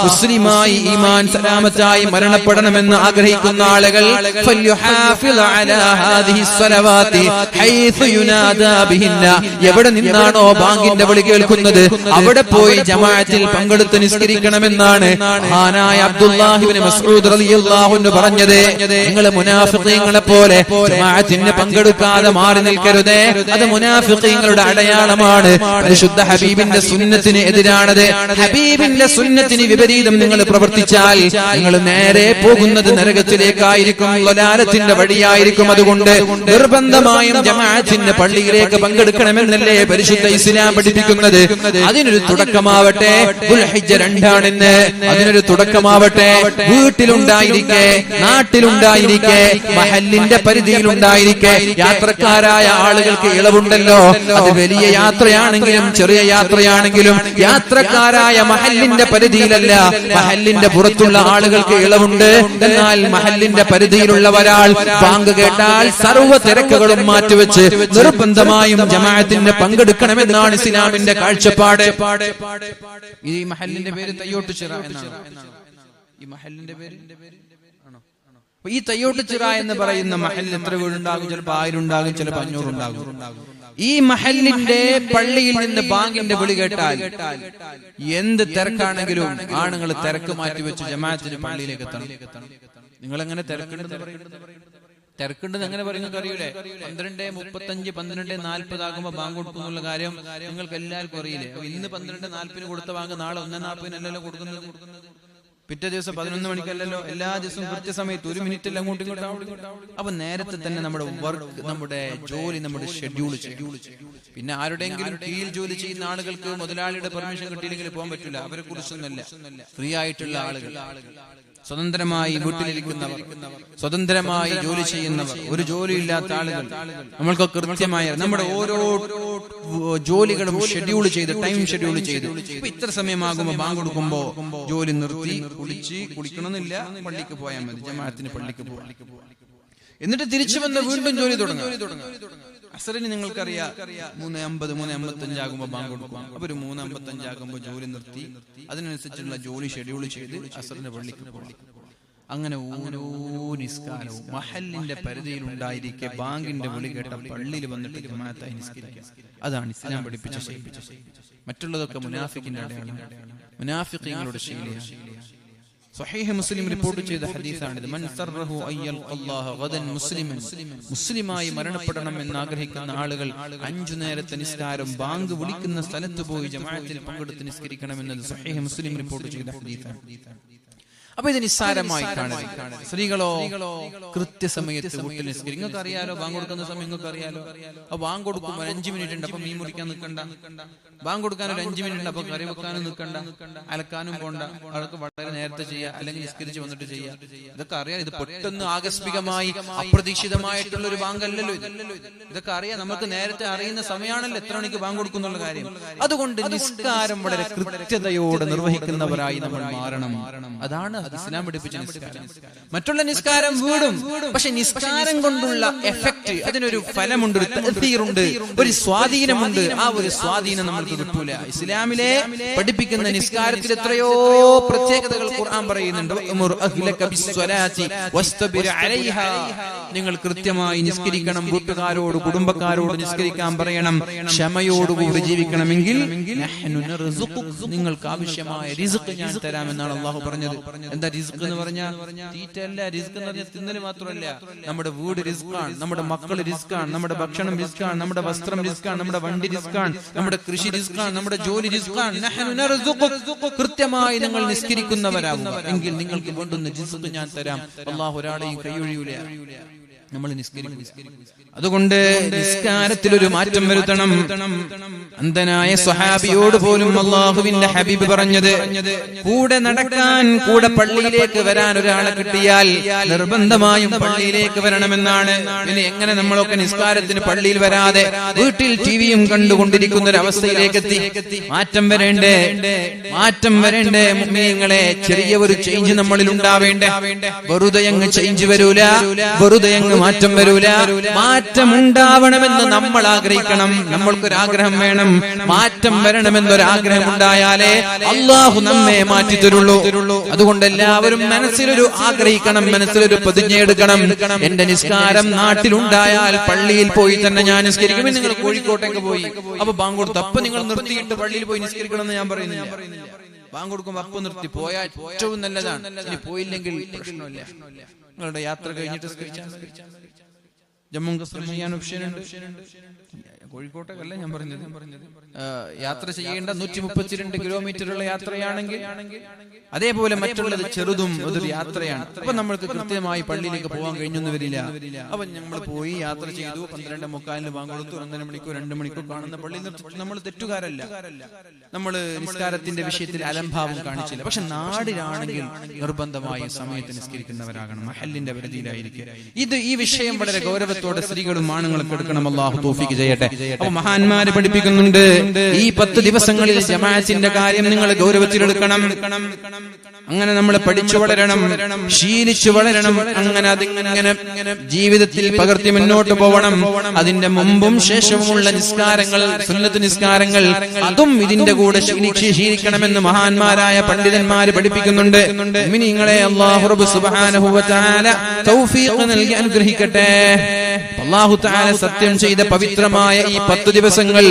മുസ്ലിമായി ഈമാൻ സലാമത്തായി മരണപ്പെടണമെന്ന് ആഗ്രഹിക്കുന്ന ആളുകൾ ഫൽയുഹാഫിള് അലാ ഹാദിഹി സ്വലവാതി ഹൈഥു യുനാദാ ബിഹിന്ന, എവിടെ നിന്നാണോ ബാങ്കിന്റെ വിളി കേൾക്കുന്നത് അവിടെ പോയി ജമാഅത്തിൽ പങ്കെടുത്ത് നിസ്കരിക്കണമെന്നാണ് മഹാനായ അബ്ദുല്ലാഹി ഇബ്നു മസ്ഊദ് റളിയല്ലാഹു അൻഹു പറഞ്ഞത്. നിങ്ങൾ മുനാഫിഖീങ്ങളെ പോലെ ജമാഅത്തിന് പങ്കെടുക്കാതെ മാറി നിൽക്കരുതേ, അത് മുനാഫിഖീങ്ങളുടെ അടയാളമാണ്. പരിശുദ്ധ ഹബീബിന്റെ സുന്നത്തിന് എതിരാണത്. ഹബീബിന്റെ സുന്നത്തിന് വിപരീതം നിങ്ങൾ പ്രവർത്തിച്ചാൽ നിങ്ങൾ നേരെ പോകുന്നത് നരകത്തിലേക്കായിരിക്കും, ളലാലത്തിന്റെ വഴിയായിരിക്കും. അതുകൊണ്ട് നിർബന്ധമായും ജമാഅത്തിന്റെ പള്ളിയിലേക്ക് പങ്കെടുക്കണമെന്നല്ലേ പരിശുദ്ധ ഇസ്ലാം പഠിപ്പിക്കുന്നത്. അതിനൊരു തുടക്കമാവട്ടെ ദുൽഹിജ്ജ 2 അതിനൊരു തുടക്കമാവട്ടെ. വീട്ടിലുണ്ടായിരിക്കെ, നാട്ടിലുണ്ടായിരിക്കെ, മഹല്ലിന്റെ പരിധിയിലുണ്ടായിരിക്കെ യാത്രക്കാരായ ആളുകൾക്ക് ഇളവുണ്ടല്ലോ. അത് വലിയ യാത്രയാണെങ്കിലും ചെറിയ യാത്രയാണെങ്കിലും യാത്രക്കാരായ മഹല്ലിന്റെ പരിധിയിലല്ല, മഹല്ലിന്റെ പുറത്തുള്ള ആളുകൾക്ക് ഇളവുണ്ട്. എന്നാൽ മഹല്ലിന്റെ പരിധിയിലുള്ള ഒരാൾ ബാങ്ക് കേട്ടാൽ സർവ്വ തിരക്കുകളും മാറ്റിവെച്ച് നിർബന്ധമായും ജമാഅത്തിന് പങ്കെടുക്കണമെന്നാണ് ഇസ്ലാമിന്റെ കാഴ്ചപ്പാട്. ഈ മഹല്ലിന്റെ പേര് തയ്യോട്ടുചിറ എന്നാണ്. ഈ മഹല്ലിന്റെ പേര് ആണോ? ഈ തയ്യോട്ടുചിറ എന്ന് പറയുന്ന മഹല്ല് എത്ര വീടുണ്ടാകും? ചിലപ്പോൾ 1000 ഉണ്ടാകും, ചിലപ്പോൾ 500 ഉണ്ടാകും. ഈ മഹല്ലിന്റെ പള്ളിയിൽ നിന്ന് ബാങ്കിന്റെ വിളി കേട്ടാൽ എന്ത് തിരക്കാണെങ്കിലും ആണുങ്ങൾ തിരക്ക് മാറ്റിവെച്ച് ജമാഅത്തിന് പള്ളിയിലേക്ക് എത്തണം. നിങ്ങൾ എങ്ങനെ തിരക്കുണ്ടെന്ന് പറയുന്നത്? തിരക്കുണ്ടെന്ന് എങ്ങനെ പറയുന്നത് അറിയൂലേ? 12:35 12:40 ആകുമ്പോ ബാങ്ക് കൊടുക്കും എന്നുള്ള കാര്യം നിങ്ങൾക്ക് എല്ലാവർക്കും അറിയില്ലേ? ഇന്ന് 12:40 കൊടുത്ത ബാങ്ക് നാളെ 1:40 അല്ലല്ലോ കൊടുക്കുന്നത്. പിറ്റേ ദിവസം 11 മണിക്കല്ലല്ലോ. എല്ലാ ദിവസവും കൃത്യസമയത്ത് 1 മിനിറ്റ് അങ്ങോട്ടും ഇങ്ങോട്ടും. അപ്പൊ നേരത്തെ തന്നെ നമ്മുടെ വർക്ക്, നമ്മുടെ ജോലി, നമ്മുടെ ഷെഡ്യൂൾ ചെയ്യും. പിന്നെ ആരുടെയെങ്കിലും കീഴിൽ ജോലി ചെയ്യുന്ന ആളുകൾക്ക് മുതലാളിയുടെ പെർമിഷൻ കിട്ടിയില്ലെങ്കിൽ പോകാൻ പറ്റില്ല. അവരെ കുറിച്ചൊന്നല്ല, ഫ്രീ ആയിട്ടുള്ള ആളുകൾ സ്വതന്ത്രമായി വീട്ടിലിരിക്കുന്നവർ, സ്വതന്ത്രമായി ജോലി ചെയ്യുന്നവർ, ഒരു ജോലിയില്ലാത്ത ആളുകൾ, നമ്മൾക്ക് കൃത്യമായ നമ്മുടെ ഓരോ ജോലികളും ഷെഡ്യൂൾ ചെയ്ത്, ടൈം ഷെഡ്യൂൾ ചെയ്ത്, ഇത്ര സമയമാകുമ്പോൾ ബാങ്ക് കൊടുക്കുമ്പോ ജോലി നിർത്തി കുളിക്കണമെന്നില്ല, പള്ളിക്ക് പോയാൽ മതി, ജമാഅത്തിന് പള്ളിക്ക് പോകാം, എന്നിട്ട് തിരിച്ചു വന്ന് വീണ്ടും ജോലി തുടങ്ങും. അസറിന് നിങ്ങൾക്കറിയാം 3:50 3:55 ആകുമ്പോൾ ബാങ്ക് കൊടുക്കും. അപ്പൊ ഒരു 3:55 ആകുമ്പോൾ ജോലി നിർത്തി അതിനനുസരിച്ചുള്ള ജോലി ഷെഡ്യൂൾ ചെയ്ത് അസറിന് പള്ളിക്ക് പോകും. അങ്ങനെ ഓരോ നിസ്കാരവും മഹല്ലിന്റെ പരിധിയിൽ ഉണ്ടായിരിക്കെ ബാങ്കിന്റെ വിളി കേട്ട പള്ളിയിൽ വന്നിട്ട് ജമാഅത്തായി നിസ്കരിക്കുക. അതാണ് ഇസ്ലാം പഠിപ്പിച്ച ശൈലി. മറ്റുള്ളതൊക്കെ മുനാഫിക്കിന്റെ അടയാളമാണ്, മുനാഫിഖീങ്ങളുടെ ശൈലിയാണ്. സ്വഹീഹ് മുസ്ലിം റിപ്പോർട്ട് ചെയ്ത ഹദീസാണിത്. മൻ സർറഹു അയ്യൽ അല്ലാഹ ഗദൻ മുസ്ലിമൻ, മുസ്ലിമായി മരണപ്പെടണം എന്ന് ആഗ്രഹിക്കുന്ന ആളുകൾ 5 നേരത്തെ നിസ്കാരം ബാങ്ക് വിളിക്കുന്ന സ്ഥലത്ത് പോയി ജമാഅത്തിൽ പങ്കെടുത്ത് നിസ്കരിക്കണമെന്നത് സ്വഹീഹ് മുസ്ലിം റിപ്പോർട്ട് ചെയ്ത ഹദീസാണ്. അപ്പൊ ഇത് നിസ്സാരമായി കാണരുത്. സ്ത്രീകളോ കൃത്യസമയത്ത് വീട്ടിൽ നിസ്കരിക്കും. നിങ്ങൾക്ക് അറിയാലോ ബാങ്ക് കൊടുക്കുന്ന സമയം, നിങ്ങൾക്ക് അറിയാലോ. അപ്പൊ ബാങ്ക് കൊടുക്കുമ്പോൾ 5 മിനിറ്റ് ഉണ്ട്, അപ്പൊ മീൻ മുറിക്കാൻ നിൽക്കണ്ട. ബാങ്ക് കൊടുക്കാൻ ഒരു 5 മിനിറ്റ് ഉണ്ട്, അപ്പൊ കറി വെക്കാനും നിൽക്കണ്ട, അലക്കാനും പോണ്ട. അതൊക്കെ വളരെ നേരത്തെ ചെയ്യുക, അല്ലെങ്കിൽ നിസ്കരിച്ച് വന്നിട്ട് ചെയ്യുക. ഇതൊക്കെ അറിയാം. ഇത് പെട്ടെന്ന് ആകസ്മികമായി അപ്രതീക്ഷിതമായിട്ടുള്ള ഒരു ബാങ്ക് അല്ലല്ലോ ഇത്. ഇതൊക്കെ അറിയാം, നമുക്ക് നേരത്തെ അറിയുന്ന സമയമാണല്ലോ എത്ര മണിക്ക് ബാങ്ക് കൊടുക്കുന്നുള്ള കാര്യം. അതുകൊണ്ട് നിസ്കാരം വളരെ കൃത്യതയോടെ നിർവഹിക്കുന്നവരായി നമ്മൾ മാറണം. അതാണ് ഇസ്ലാം പഠിപ്പിച്ച നിസ്കാരം. മറ്റുള്ള നിസ്കാരം വീടും, പക്ഷെ നിസ്കാരം കൊണ്ടുള്ള എഫക്ട്, അതിനൊരു ഫലമുണ്ട്, ഒരു തഅ്സീറുണ്ട്, ഒരു സ്വാധീനമുണ്ട്. ആ ഒരു സ്വാധീനം നമ്മൾക്ക് കിട്ടൂല. ഇസ്ലാമിലെ പഠിപ്പിക്കുന്ന നിസ്കാരത്തിൽ എത്രയോ പ്രത്യേകതകൾ ഖുർആൻ പറയുന്നുണ്ട്. നിങ്ങൾ കൃത്യമായി നിസ്കരിക്കണം, വീട്ടുകാരോട് കുടുംബക്കാരോട് നിസ്കരിക്കാൻ പറയണം, ക്ഷമയോടുകൂടി ജീവിക്കണമെങ്കിൽ നിങ്ങൾക്ക് ആവശ്യമായ റിസ്ക് ഞാൻ തരാമെന്നാണ് അള്ളാഹു പറഞ്ഞത്. എന്താ റിസ്ക് എന്ന് പറഞ്ഞാൽ? തീറ്റല്ല. റിസ്ക് എന്ന് പറഞ്ഞാൽ തിന്നല് മാത്രമല്ല, നമ്മുടെ വീട് റിസ്കാണ്, നമ്മുടെ മക്കൾ റിസ്കാണ്, നമ്മുടെ ഭക്ഷണം റിസ്കാണ്, നമ്മുടെ വസ്ത്രം റിസ്കാണ്, നമ്മുടെ വണ്ടി റിസ്കാണ്, നമ്മുടെ കൃഷി റിസ്കാണ്, നമ്മുടെ ജോലി റിസ്കാണ്. കൃത്യമായി നിങ്ങൾ നിസ്കരിക്കുന്നവരാകുക എങ്കിൽ നിങ്ങൾക്ക് വേണ്ടുന്ന റിസ്ക് ഞാൻ തരാം. അള്ളാഹു ഒരാളെയും കൈയൊഴിയൂല. നമ്മൾ നിസ്കരിക്കും. അതുകൊണ്ട് നിസ്കാരത്തിൽ ഒരു മാറ്റം വരുത്തണം. അന്ധനായ സ്വഹാബിയോട് പോലും അല്ലാഹുവിന്റെ ഹബീബ് പറഞ്ഞത്, കൂടെ നടക്കാൻ, കൂടെ പള്ളിയിലേക്ക് വരാൻ ഒരാളെ കിട്ടിയാൽ നിർബന്ധമായും പള്ളിയിലേക്ക് വരണമെന്നാണ്. പിന്നെ എങ്ങനെ നമ്മളൊക്കെ നിസ്കാരത്തിന് പള്ളിയിൽ വരാതെ വീട്ടിൽ ടിവിയും കണ്ടുകൊണ്ടിരിക്കുന്ന ഒരു അവസ്ഥയിലേക്ക് എത്തി? മാറ്റം വരേണ്ടേ, മാറ്റം വരേണ്ടേ മുഅ്മിനീങ്ങളെ. ചെറിയ ഒരു ചേഞ്ച് നമ്മളിൽ ഉണ്ടാവേണ്ടേ. വെറുതെ അങ്ങ് ചേഞ്ച് വരൂല, വെറുതെ അങ്ങ് മാറ്റം വരൂല. മാറ്റം ഉണ്ടാവണമെന്ന് നമ്മൾ ആഗ്രഹിക്കണം. നമ്മൾക്കൊരാഗ്രഹം വേണം, മാറ്റം വരണമെന്നൊരാഗ്രഹം ഉണ്ടായാലേ അള്ളാഹു നമ്മെ മാറ്റി തരുള്ളൂ. അതുകൊണ്ട് എല്ലാവരും മനസ്സിലൊരു ആഗ്രഹിക്കണം, മനസ്സിലൊരു പ്രതിജ്ഞ എടുക്കണം. എന്റെ നിസ്കാരം നാട്ടിലുണ്ടായാൽ പള്ളിയിൽ പോയി തന്നെ ഞാൻ നിസ്കരിക്കും. നിങ്ങൾ കോഴിക്കോട്ടേക്ക് പോയി, അപ്പൊ ബാങ്ക് കൊടുത്തു, അപ്പൊ നിങ്ങൾ നിർത്തിയിട്ട് പള്ളിയിൽ പോയി നിസ്കരിക്കണം എന്ന് ഞാൻ പറയുന്നില്ല. ബാങ്ക് കൊടുക്കുമ്പോ അപ്പൊ നിർത്തി പോയാൽ ഏറ്റവും നല്ലതാണ്. ഇനി പോയില്ലെങ്കിൽ പ്രശ്നമില്ല. നിങ്ങളുടെ യാത്ര കഴിഞ്ഞിട്ട് ജമ്മു കശ്മീർ ചെയ്യാൻ ഓപ്ഷനുണ്ട്. കോഴിക്കോട്ടേക്കല്ല ഞാൻ പറഞ്ഞത്. യാത്ര ചെയ്യേണ്ട 132 കിലോമീറ്ററുള്ള യാത്രയാണെങ്കിൽ, അതേപോലെ മറ്റുള്ളത് ചെറുതും അതൊരു യാത്രയാണ്. അപ്പൊ നമ്മൾക്ക് കൃത്യമായി പള്ളിയിലേക്ക് പോകാൻ കഴിഞ്ഞൊന്നും വരില്ല. അപ്പൊ നമ്മൾ പോയി യാത്ര ചെയ്തു, 12:45 ബാങ്ക് കൊടുത്തു, 1.5 മണിക്കൂർ 2 മണിക്കൂർ കാണുന്ന പള്ളിയിൽ നിർത്തി. നമ്മൾ തെറ്റുകാരല്ല, നമ്മൾ നിസ്കാരത്തിന്റെ വിഷയത്തിൽ അലംഭാവം കാണിച്ചില്ല. പക്ഷെ നാടിലാണെങ്കിൽ നിർബന്ധമായി സമയത്ത് നിസ്കരിക്കുന്നവരാകണം, മഹല്ലിന്റെ പരിധിയിലായിരിക്കും. ഈ വിഷയം വളരെ ഗൗരവത്തോടെ സ്ത്രീകളും ആണുങ്ങളും എടുക്കണം. അല്ലാഹു തൗഫീഖ് ചെയ്യട്ടെ. അപ്പൊ മഹാന്മാര് പഠിപ്പിക്കുന്നുണ്ട്, ഈ 10 ദിവസങ്ങളിൽ ജമാഅത്തിന്റെ കാര്യം നിങ്ങൾ ഗൗരവത്തിലെടുക്കണം. അങ്ങനെ നമ്മൾ പഠിച്ചു വളരണം, ശീലിച്ചു വളരണം. അങ്ങനെ അതിങ്ങനെ ജീവിതത്തിൽ പകർത്തി മുന്നോട്ട് പോകണം. അതിന്റെ മുമ്പും ശേഷവുമുള്ള നിസ്കാരങ്ങൾ, സുന്നത്ത് നിസ്കാരങ്ങൾ, അതും ഇതിന്റെ കൂടെ ശീലിക്കണമെന്ന് മഹാന്മാരായ പണ്ഡിതന്മാര് പഠിപ്പിക്കുന്നുണ്ട്. മുഅ്മിനീങ്ങളെ അല്ലാഹു റബ്ബ് സുബ്ഹാനഹു വ തആല തൗഫീഖ് നൽകി അനുഗ്രഹിക്കട്ടെ. അല്ലാഹു തആല സത്യം ചെയ്ത പവിത്രമായ ഈ 10 ദിവസങ്ങൾ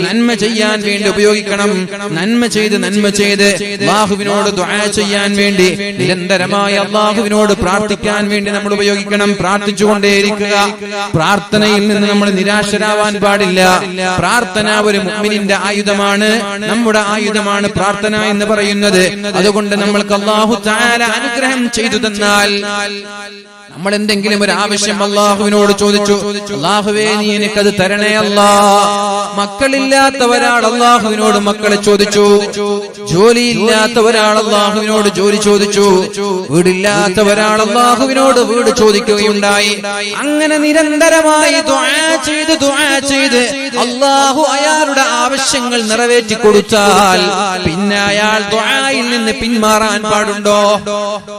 നന്മ ചെയ്യാൻ വേണ്ടി ഉപയോഗിക്കണം. നന്മ ചെയ്ത് അല്ലാഹുവിനോട് ദുആ ചെയ്യാൻ വേണ്ടി, നിരന്തരമായി അല്ലാഹുവിനോട് പ്രാർത്ഥിക്കാൻ വേണ്ടി നമ്മൾ ഉപയോഗിക്കണം. പ്രാർത്ഥിച്ചുകൊണ്ടേയിരിക്കുക. പ്രാർത്ഥനയിൽ നിന്ന് നമ്മൾ നിരാശരാവാൻ പാടില്ല. പ്രാർത്ഥന ഒരു മുഅ്മിനിന്റെ ആയുധമാണ്, നമ്മുടെ ആയുധമാണ് പ്രാർത്ഥന എന്ന് പറയുന്നത്. അതുകൊണ്ട് നമ്മൾക്ക് അല്ലാഹു തആല അനുഗ്രഹം ചെയ്തു തന്നാൽ നമ്മൾ എന്തെങ്കിലും ഒരു ആവശ്യം അള്ളാഹുവിനോട് ചോദിച്ചു, അള്ളാഹുവേ നീ എനിക്കത് തരണേ അല്ലാ. മക്കളില്ലാത്ത ഒരാൾ അള്ളാഹുവിനോട് മക്കളെ ചോദിച്ചു, ജോലിയില്ലാത്ത ഒരാൾ അള്ളാഹുവിനോട് ജോലി ചോദിച്ചു, വീടില്ലാത്ത ഒരാൾ അള്ളാഹുവിനോട് വീട് ചോദിക്കുകയുണ്ടായി. അങ്ങനെ നിരന്തരമായി ദുആ ചെയ്ത് അള്ളാഹു അയാളുടെ ആവശ്യങ്ങൾ നിറവേറ്റി കൊടുത്താൽ പിന്നെ അയാൾ ദുആയിൽ നിന്ന് പിന്മാറാൻ പാടുണ്ടോ?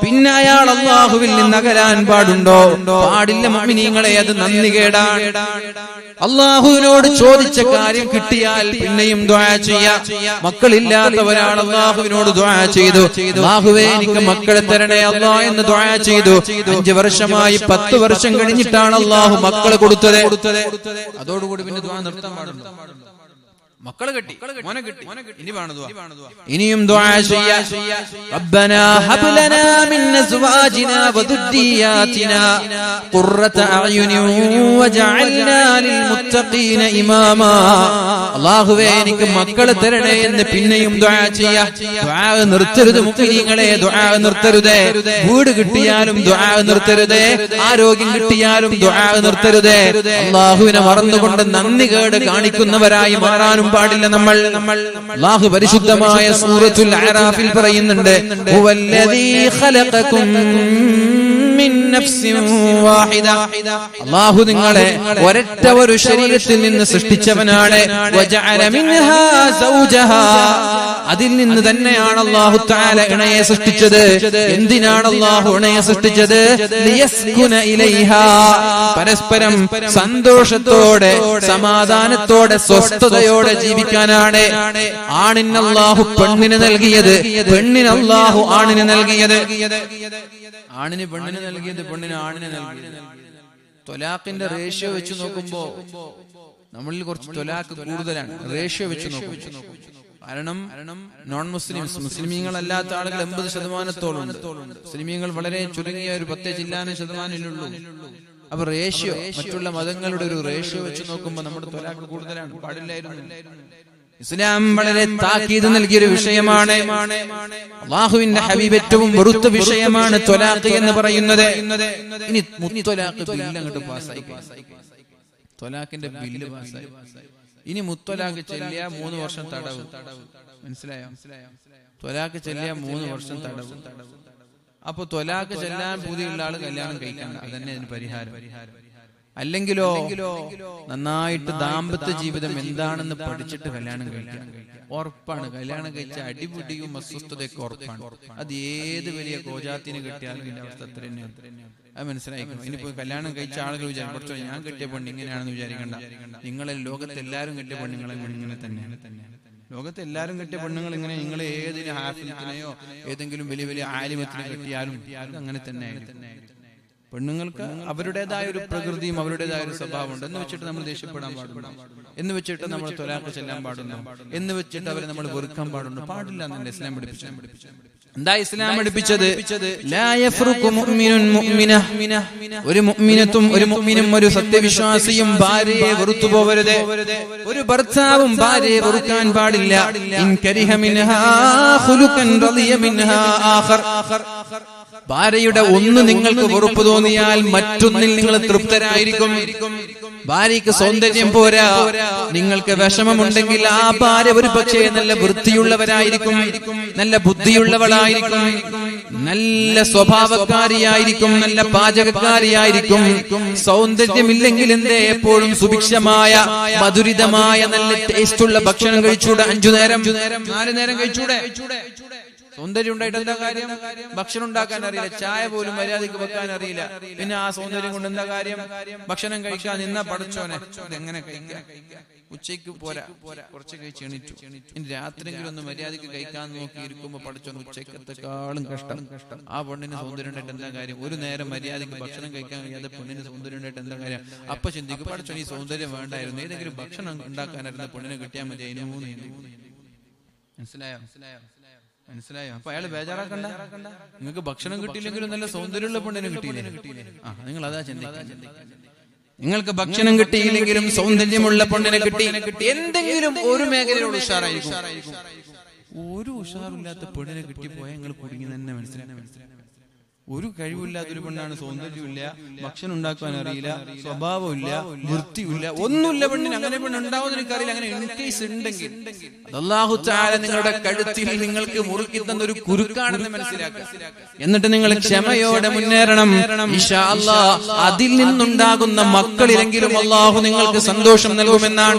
പിന്നെ അയാൾ അള്ളാഹുവിൽ നിന്ന് അകലാൻ പാടുണ്ടോ? പാടില്ല മുഅ്മിനീങ്ങളെ, അത് നന്ദികേടാണ്. അള്ളാഹുവിനോട് ചോദിച്ച കാര്യം കിട്ടിയാൽ പിന്നെയും ദുആ ചെയ്യാം. മക്കളില്ലാത്ത ഒരാൾ അള്ളാഹുവിനോട് ദുആ ചെയ്തു, അള്ളാഹുവേ എനിക്ക് മക്കളെ തരണേ അല്ലാ എന്ന് ദുആ ചെയ്തു. 5 വർഷമായി 10 വർഷം കഴിഞ്ഞിട്ടാണ് അള്ളാഹു മക്കളെ കൊടുത്തത്. അതോടുകൂടി പിന്നെ ദുആ നിർത്താൻ പാടുണ്ടോ? മക്കളെ കിട്ടി, മോനെ കിട്ടി, ഇനി വേണം ദുആ. ഇനിയും ദുആ ചെയ്യാ. റബ്ബനാ ഹബ് ലനാ മിൻ അസ്വാജിനാ വദുർരിയാതിനാ ഖുർറത അഅ്യുനിൻ വജഅൽനാ ലിൽ മുത്തഖീന ഇമാമാ. അല്ലാഹുവേ എനിക്ക് മക്കളെ തരണേ എന്ന് പിന്നെയും ദുആ ചെയ്യാ. ദുആ നിർത്തരുത് മുഅ്മിനീങ്ങളെ, ദുആ നിർത്തരുത്. വീട് കിട്ടിയാലും ദുആ നിർത്തരുത്, ആരോഗ്യം കിട്ടിയാലും ദുആ നിർത്തരുത്. അല്ലാഹുവിനെ മറന്നുകൊണ്ട് നന്ദികേട് കാണിക്കുന്നവരായി മാറാനും പാടില്ല നമ്മൾ. അല്ലാഹു പരിശുദ്ധമായ സൂറത്തുൽ അറാഫിൽ പറയുന്നുണ്ട്, ഹുവല്ലദീ ഖലഖകും മിൻ നഫ്സിൻ വാഹിദ. അല്ലാഹു നിങ്ങളെ ഒരൊറ്റ ഒരു ശരീരത്തിൽ നിന്ന് സൃഷ്ടിച്ചവനാണ്. വജഅല മിൻഹാ സൗജഹാ, അതിൽ നിന്ന് തന്നെയാണ് അല്ലാഹു തആല ഇണയെ സൃഷ്ടിച്ചത്. എന്തിനാണ് അല്ലാഹു ഇണയെ സൃഷ്ടിച്ചത്? ലിയസ്കുന ഇലൈഹാ, പരസ്പരം സന്തോഷത്തോടെ സമാധാനത്തോടെ സ്വസ്ഥതയോടെ ജീവിക്കാനാണ്. ആണിന് അല്ലാഹു പെണ്ണിനെ നൽകിയത്, പെണ്ണിന് അല്ലാഹു ആണിനെ നൽകിയത്. ആണിന് പെണ്ണിന് നൽകിയത്, പെണ്ണിന് ആണിനെ നൽകിയത്. ത്വലാഖിന്റെ റേഷ്യോ വെച്ച് നോക്കുമ്പോ നമ്മളിൽ കുറച്ച് ത്വലാഖ് കൂടുതലാണ് റേഷ്യോ വെച്ച് നോക്കുമ്പോൾ. കാരണം നോൺ മുസ്ലിംസ്, മുസ്ലിമീങ്ങളല്ലാത്ത ആളുകൾ 80%. മുസ്ലിമീങ്ങൾ വളരെ ചുരുങ്ങിയ ഒരു 10 ചില്ലാനം ശതമാനമുള്ളൂ. അപ്പൊ റേഷ്യോ, മറ്റുള്ള മതങ്ങളുടെ ഒരു റേഷ്യോ വെച്ച് നോക്കുമ്പോൾ നമ്മുടെ ത്വലാഖ് കൂടുതലാണ്. പാടില്ലായിരുന്നു. ഇസ്ലാം വളരെ താക്കീത് നൽകിയൊരു വിഷയമാണ്. അല്ലാഹുവിന്റെ ഹബീബ് ഏറ്റവും വെറുത്ത വിഷയമാണ് ത്വലാഖ് എന്ന് പറയുന്നത്. ഇനി മുത്വലാഖ് ബില്ല് അങ്ങോട്ട് പാസ്സായി, ത്വലാഖിന്റെ ബില്ല് പാസ്സായി. ഇനി മുത്വലാഖ് ചെല്ലിയ 3 വർഷം തടവ്. മനസ്സിലായോ? ത്വലാഖ് ചെല്ലിയ 3 വർഷം തടവ്. അപ്പൊ ത്വലാഖ് ചെല്ലാൻ പൂതിയുള്ള ആള് കല്യാണം കഴിക്കണ്ട, അതന്നെ അതിന് പരിഹാരം. അല്ലെങ്കിലോ നന്നായിട്ട് ദാമ്പത്യ ജീവിതം എന്താണെന്ന് പഠിച്ചിട്ട് കല്യാണം കഴിക്കാം. ഉറപ്പാണ്, കല്യാണം കഴിച്ച അടിപിടിയും അസ്വസ്ഥതയൊക്കെ ഉറപ്പാണ്. അത് ഏത് വലിയ കോജാത്തിന് കിട്ടിയാലും ഇതിന്റെ അവസ്ഥ അത്ര തന്നെയാണ്. അത് മനസ്സിലാക്കണം. ഇനിയിപ്പോ കല്യാണം കഴിച്ച ആളുകൾ വിചാരിക്കും, കുറച്ചോ ഞാൻ കെട്ടിയ പെണ്ണ് ഇങ്ങനെയാണെന്ന് വിചാരിക്കണ്ട. നിങ്ങളെ ലോകത്തെല്ലാരും കെട്ടിയ പെണ്ണുങ്ങളെ ഇങ്ങനെ തന്നെയാണ്. ലോകത്തെ എല്ലാരും കെട്ടിയ പെണ്ണുങ്ങൾ ഇങ്ങനെ, നിങ്ങൾ ഏതിന് ഹാഫിത്തിനെയോ ഏതെങ്കിലും വലിയ വലിയ ആലിമത്തിനെ കെട്ടിയാലും അങ്ങനെ തന്നെ. പെണ്ണുങ്ങൾക്ക് അവരുടേതായ ഒരു പ്രകൃതിയും അവരുടേതായ ഒരു സ്വഭാവമുണ്ട്. എന്ന് വെച്ചിട്ട് നമ്മൾ ദേഷ്യപ്പെടാൻ പാടുണ്ടോ? എന്ന് വെച്ചിട്ട് നമ്മൾ ത്വലാഖ് ചെല്ലാൻ പാടുണ്ടോ? എന്ന് വെച്ചിട്ട് അവരെ നമ്മൾ വെറുക്കാൻ പാടുണ്ടോ? പാടില്ല എന്നല്ലേ ഇസ്ലാം പഠിപ്പിച്ചു. എന്താ ഇസ്ലാം പഠിപ്പിച്ചത്? ലാ യഫ്റുഖു മുഅ്മിനുൻ മുഅ്മിന, ഒരു മുഅ്മിനത്തും ഒരു മുഅ്മിനും ഒരു സത്യവിശ്വാസിയും ഭാര്യയെ വെറുത്തു പോവരുത്. ഒരു ഭർത്താവും ഭാര്യയെ വെറുക്കാൻ പാടില്ല. ഇൻ കരിഹ മിൻഹാ ഖുലുഖൻ റളിയ മിൻഹാ ആഖർ, ഭാര്യയുടെ ഒന്ന് നിങ്ങൾക്ക് വെറുപ്പ് തോന്നിയാൽ മറ്റൊന്നിൽ നിങ്ങൾ തൃപ്തരായിരിക്കും. ഭാര്യയ്ക്ക് സൗന്ദര്യം പോരാ, നിങ്ങൾക്ക് വിഷമമുണ്ടെങ്കിൽ ആ ഭാര്യ ഒരു പക്ഷേ നല്ല വൃത്തിയുള്ളവരായിരിക്കും, നല്ല ബുദ്ധിയുള്ളവളായിരിക്കും, നല്ല സ്വഭാവക്കാരിയായിരിക്കും, നല്ല പാചകക്കാരിയായിരിക്കും. സൗന്ദര്യമില്ലെങ്കിൽ എന്തേ എപ്പോഴും സുഭിക്ഷമായ മധുരിതമായ നല്ല ടേസ്റ്റുള്ള ഭക്ഷണം കഴിച്ചൂടെ? 5 നേരം 4 നേരം കഴിച്ചൂടെ? സൗന്ദര്യം ഉണ്ടായിട്ട് എന്താ കാര്യം? ഭക്ഷണം ഉണ്ടാക്കാൻ അറിയില്ല, ചായ പോലും മര്യാദയ്ക്ക് വെക്കാൻ അറിയില്ല. പിന്നെ ആ സൗന്ദര്യം കൊണ്ട് എന്താ കാര്യം? ഭക്ഷണം കഴിക്കാൻ നിന്ന പടച്ചോനെ എങ്ങനെ കഴിക്കാം? ഉച്ചയ്ക്ക് പോരാ, കുറച്ച് കഴിച്ച് എണീറ്റു. ഇനി രാത്രിയെങ്കിലും ഒന്ന് മര്യാദയ്ക്ക് കഴിക്കാൻ നോക്കി ഇരിക്കുമ്പോ പടച്ചോൻ ഉച്ചക്കത്തെക്കാളും കഷ്ടം. ആ പെണ്ണിന് സൗന്ദര്യം ഉണ്ടായിട്ട് എന്താ കാര്യം? ഒരു നേരം മര്യാദയ്ക്ക് ഭക്ഷണം കഴിക്കാൻ കഴിയാതെ പെണ്ണിന് സൗന്ദര്യം ഉണ്ടായിട്ട് എന്താ കാര്യം? അപ്പൊ ചിന്തിക്കും, പടച്ചോൻ ഈ സൗന്ദര്യം വേണ്ടായിരുന്നു, ഏതെങ്കിലും ഭക്ഷണം ഉണ്ടാക്കാനായിരുന്നു പെണ്ണിനെ കിട്ടിയാൽ മതി. അതിന് 3. മനസ്സിലായോ? അപ്പൊ അയാൾ ബേജാറാക്കണ്ട. നിങ്ങൾക്ക് ഭക്ഷണം കിട്ടിയില്ലെങ്കിലും നല്ല സൗന്ദര്യമുള്ള പെണ്ണിനെ കിട്ടിയില്ലേ? നിങ്ങൾ അതാ ചിന്തിക്കുന്നത്. നിങ്ങൾക്ക് ഭക്ഷണം കിട്ടിയില്ലെങ്കിലും സൗന്ദര്യമുള്ള പെണ്ണിനെ കിട്ടി, എന്തെങ്കിലും ഒരു മേഖലയോട് ഉഷാറായിരിക്കും. ഒരു ഉഷാറില്ലാത്ത പെണ്ണിനെ കിട്ടിപ്പോയാൽ നിങ്ങൾ കുടുങ്ങി തന്നെ. മനസ്സിലായി? ഒരു കഴിവില്ലാത്തൊരു പെണ്ണാണ്, സൗന്ദര്യമില്ല, ഭക്ഷണം ഉണ്ടാക്കാൻ അറിയില്ല, സ്വഭാവമില്ല, വൃത്തിയില്ല, ഒന്നുമില്ല പെണ്ണിന്. അങ്ങനെ പെണ്ണുണ്ടാവുന്ന എനിക്കറിയില്ല. അങ്ങനെ ഇൻ കേസ് ഉണ്ടെങ്കിൽ അല്ലാഹു തആല നിങ്ങളുടെ കഴുത്തിൽ നിങ്ങൾക്ക് മുറുക്കി തന്ന ഒരു കുരുക്കാണെന്ന് മനസ്സിലാക്കുക. എന്നിട്ട് നിങ്ങൾ ക്ഷമയോടെ മുന്നേറണം. ഇൻഷാ അല്ലാഹ് അതിൽ നിന്നുണ്ടാകുന്ന മക്കളിലെങ്കിലും അല്ലാഹു നിങ്ങൾക്ക് സന്തോഷം നൽകുമെന്നാണ്.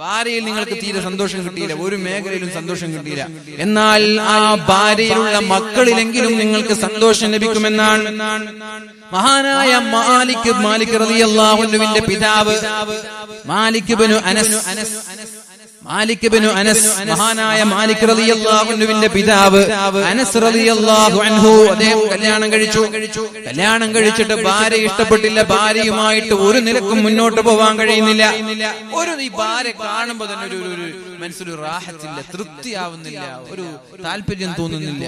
ഭാര്യയിൽ നിങ്ങൾക്ക് തീരെ സന്തോഷം കിട്ടിയില്ല, ഒരു മേഖലയിലും സന്തോഷം കിട്ടിയില്ല, എന്നാൽ ആ ഭാര്യയിലുള്ള മക്കളിലെങ്കിലും നിങ്ങൾക്ക് സന്തോഷം ലഭിക്കുമെന്നാണ് മഹാനായ മാലിക് റളിയല്ലാഹു അൻഹുവിന്റെ പിതാവ് മാലിക് ഇബ്നു അനസ് മഹാനായ മാലിക് റളിയല്ലാഹു അൻഹുവിന്റെ പിതാവ് അനസ് റളിയല്ലാഹു അൻഹു അദ്ദേഹം കല്യാണം കഴിച്ചിട്ട് ഭാര്യ ഇഷ്ടപ്പെട്ടില്ല. ഭാര്യയുമായിട്ട് ഒരു നിലക്കും മുന്നോട്ട് പോവാൻ കഴിയുന്നില്ല. ഈ ഭാര്യ കാണുമ്പോ തന്നെ ഒരു മനസ്സിലൊരു റാഹത്തില്ല, തൃപ്തിയാവുന്നില്ല, ഒരു താല്പര്യം തോന്നുന്നില്ല.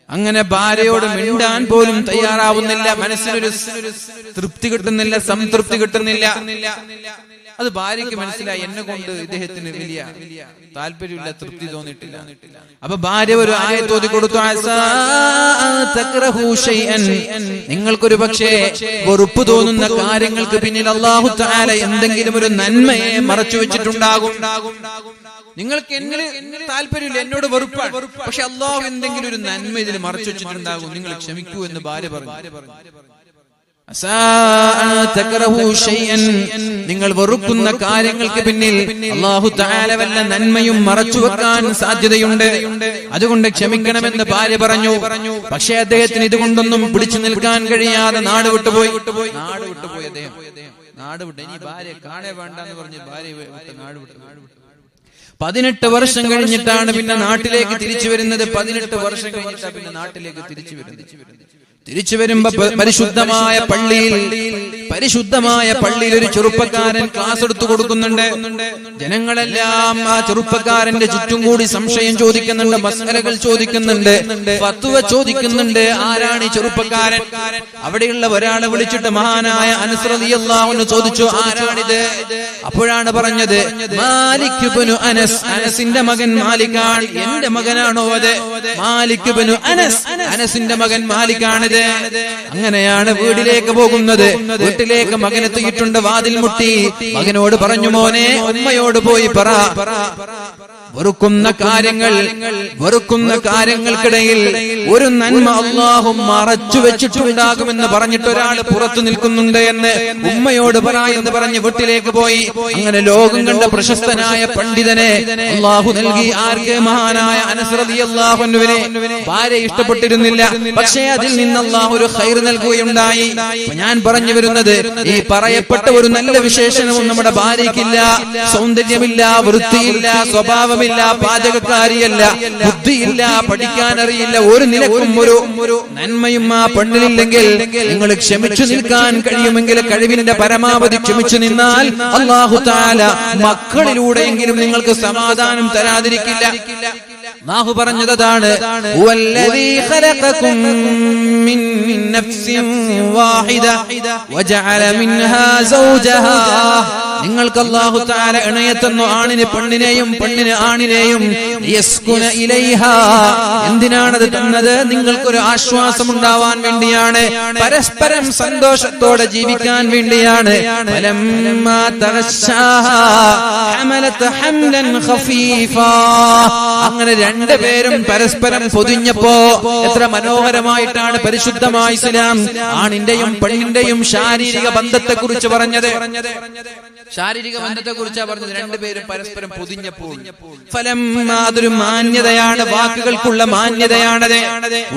അങ്ങനെ ഭാര്യയോട് മിണ്ടാൻ പോലും തയ്യാറാവുന്നില്ല. മനസ്സിനൊരു തൃപ്തി കിട്ടുന്നില്ല, സംതൃപ്തി കിട്ടുന്നില്ല. അത് ഭാര്യയ്ക്ക് മനസ്സിലായി, എന്നെ കൊണ്ട് ഇദ്ദേഹത്തിന് വലിയ താല്പര്യമില്ല, തൃപ്തി തോന്നിയിട്ടില്ല. അപ്പൊ ഭാര്യ ഒരു ആയത്ത് ഓതി കൊടുത്തു, നിങ്ങൾക്കൊരു പക്ഷേ വെറുപ്പ് തോന്നുന്ന കാര്യങ്ങൾക്ക് പിന്നിൽ അല്ലാഹു തആല എന്തെങ്കിലും ഒരു നന്മയെ മറച്ചു വെച്ചിട്ടുണ്ടാകും. നിങ്ങൾക്ക് എന്നിൽ താല്പര്യമില്ല, എന്നോട് വെറുപ്പാണ്, പക്ഷെ അല്ലാഹു എന്തെങ്കിലും ഒരു നന്മ ഇതിൽ മറച്ചു വെച്ചിട്ടുണ്ടാകും, നിങ്ങൾ ക്ഷമിക്കൂ എന്ന് ഭാര്യ പറഞ്ഞു. നിങ്ങൾ വെറുക്കുന്ന കാര്യങ്ങൾക്ക് പിന്നിൽ അല്ലാഹു തആല വല്ല നന്മയും മറച്ചു വെക്കാൻ സാധ്യതയുണ്ട്, അതുകൊണ്ട് ക്ഷമിക്കണമെന്ന് ഭാര്യ പറഞ്ഞു. പക്ഷേ അദ്ദേഹത്തിന് ഇതുകൊണ്ടൊന്നും പിടിച്ചു നിൽക്കാൻ കഴിയാതെ നാട് വിട്ടുപോയി. അദ്ദേഹം നാട് വിട്ടു. ഇനി ഭാര്യ കാണേ വേണ്ടെന്ന് പറഞ്ഞ് ഭാര്യ നാട് വിട്ടു. 18 വർഷം കഴിഞ്ഞിട്ടാണ് പിന്നെ നാട്ടിലേക്ക് തിരിച്ചു വരുന്നത്. 18 വർഷം കഴിഞ്ഞിട്ടാണ് പിന്നെ നാട്ടിലേക്ക് തിരിച്ചു വരുമ്പോ പരിശുദ്ധമായ പള്ളിയിൽ ഒരു ചെറുപ്പക്കാരൻ ക്ലാസ് എടുത്തു കൊടുക്കുന്നുണ്ട്. ജനങ്ങളെല്ലാം ആ ചെറുപ്പക്കാരന്റെ ചുറ്റും കൂടി സംശയം ചോദിക്കുന്നുണ്ട്, മസ്അലകൾ ചോദിക്കുന്നുണ്ട്, ഫത്വ ചോദിക്കുന്നുണ്ട്. ആരാണ് ഈ ചെറുപ്പക്കാരൻ? അവിടെയുള്ള ഒരാളെ വിളിച്ചിട്ട് മഹാനായ അനസ് റളിയല്ലാഹു അൻഹു ചോദിച്ചു, ആരാണിത്? അപ്പോഴാണ് പറഞ്ഞത്, മാലിക് ഇബ്നു അനസ്, അനസിന്റെ മകൻ മാലിക്കാണ്. എന്റെ മകനാണോ അത്? മാലിക് ഇബ്നു അനസ്, അനസിന്റെ മകൻ മാലിക്കാണ്. അങ്ങനെയാണ് വീട്ടിലേക്ക് പോകുന്നത്. വീട്ടിലേക്ക് മകനെത്തിയിട്ടുണ്ട്. വാതിൽ മുട്ടി. മകനോട് പറഞ്ഞു, മോനെ ഉമ്മയോട് പോയി പറ, വെറുക്കുന്ന കാര്യങ്ങൾക്കിടയിൽ ഒരു നന്മ അല്ലാഹു മറച്ചു വെച്ചിട്ടുണ്ടാകുമെന്ന് പറഞ്ഞിട്ട് ഒരാൾ പുറത്തു നിൽക്കുന്നുണ്ട് എന്ന് ഉമ്മയോട് പറ എന്ന് പറഞ്ഞ് വീട്ടിലേക്ക് പോയി. അങ്ങനെ ലോകം കണ്ട പ്രശസ്തനായ പണ്ഡിതനെ അല്ലാഹു നൽകി. ആർക്ക്? മഹാനായ അനസ് റളിയല്ലാഹു അൻഹുവിനെ. ഭാര്യ ഇഷ്ടപ്പെട്ടിരുന്നില്ല, പക്ഷേ അതിൽ നിന്ന് അല്ലാഹു ഒരു ഖൈർ നൽകുകയുണ്ടായി. ഞാൻ പറഞ്ഞു വരുന്നത്, ഈ പറയപ്പെട്ട ഒരു നല്ല വിശേഷണവും നമ്മുടെ ഭാര്യയ്ക്കില്ല. സൗന്ദര്യമില്ല, വൃത്തിയില്ല, സ്വഭാവം, പാചകക്കാരിയല്ല, ബുദ്ധിയില്ല, പഠിക്കാനറിയില്ല, ഒരു നിലക്കും ഒരു നന്മയും ആ പെണ്ണിലില്ലെങ്കിൽ നിങ്ങൾ ക്ഷമിച്ചു നിൽക്കാൻ കഴിയുമെങ്കിൽ കഴിവിന്റെ പരമാവധി ക്ഷമിച്ചു നിന്നാൽ അല്ലാഹു തആല മക്കളിലൂടെയെങ്കിലും നിങ്ങൾക്ക് സമാധാനം തരാതിരിക്കില്ല. അല്ലാഹു പറഞ്ഞതാണ്, വല്ലദീ ഖലഖകും മിൻ നഫ്സിൻ വാഹിദ വജഅല മിൻഹാ സൗജഹാ. നിങ്ങൾക്ക് അല്ലാഹു തആല ഇണയെ തന്നു, ആണിന് പെണ്ണിനെയും പെണ്ണിന് ആണിനെയും. യസ്കുന ഇലൈഹാ. എന്തിനാണത് തന്നത്? നിങ്ങൾക്കൊരു ആശ്വാസം ഉണ്ടാവാൻ വേണ്ടിയാണ്, പരസ്പരം സന്തോഷത്തോടെ ജീവിക്കാൻ വേണ്ടിയാണ്. ഫലമ്മാ തഗശാഹാ ഹമലത് ഹംലൻ ഖഫീഫാ. അങ്ങനെ രണ്ടുപേരും പരസ്പരം പൊതിഞ്ഞപ്പോ എത്ര മനോഹരമായിട്ടാണ് പരിശുദ്ധമായ ഇസ്ലാം ആണിന്റെയും പെണ്ണിന്റെയും ശാരീരിക ബന്ധത്തെ കുറിച്ച് പറഞ്ഞത്. ശാരീരിക ബന്ധത്തെ കുറിച്ചാണ് പറഞ്ഞത്. രണ്ടുപേരും പരസ്പരം പൊതിഞ്ഞപ്പോൾ അതൊരു മാന്യതയാണ്, വാക്കുകൾക്കുള്ള മാന്യതയാണത്,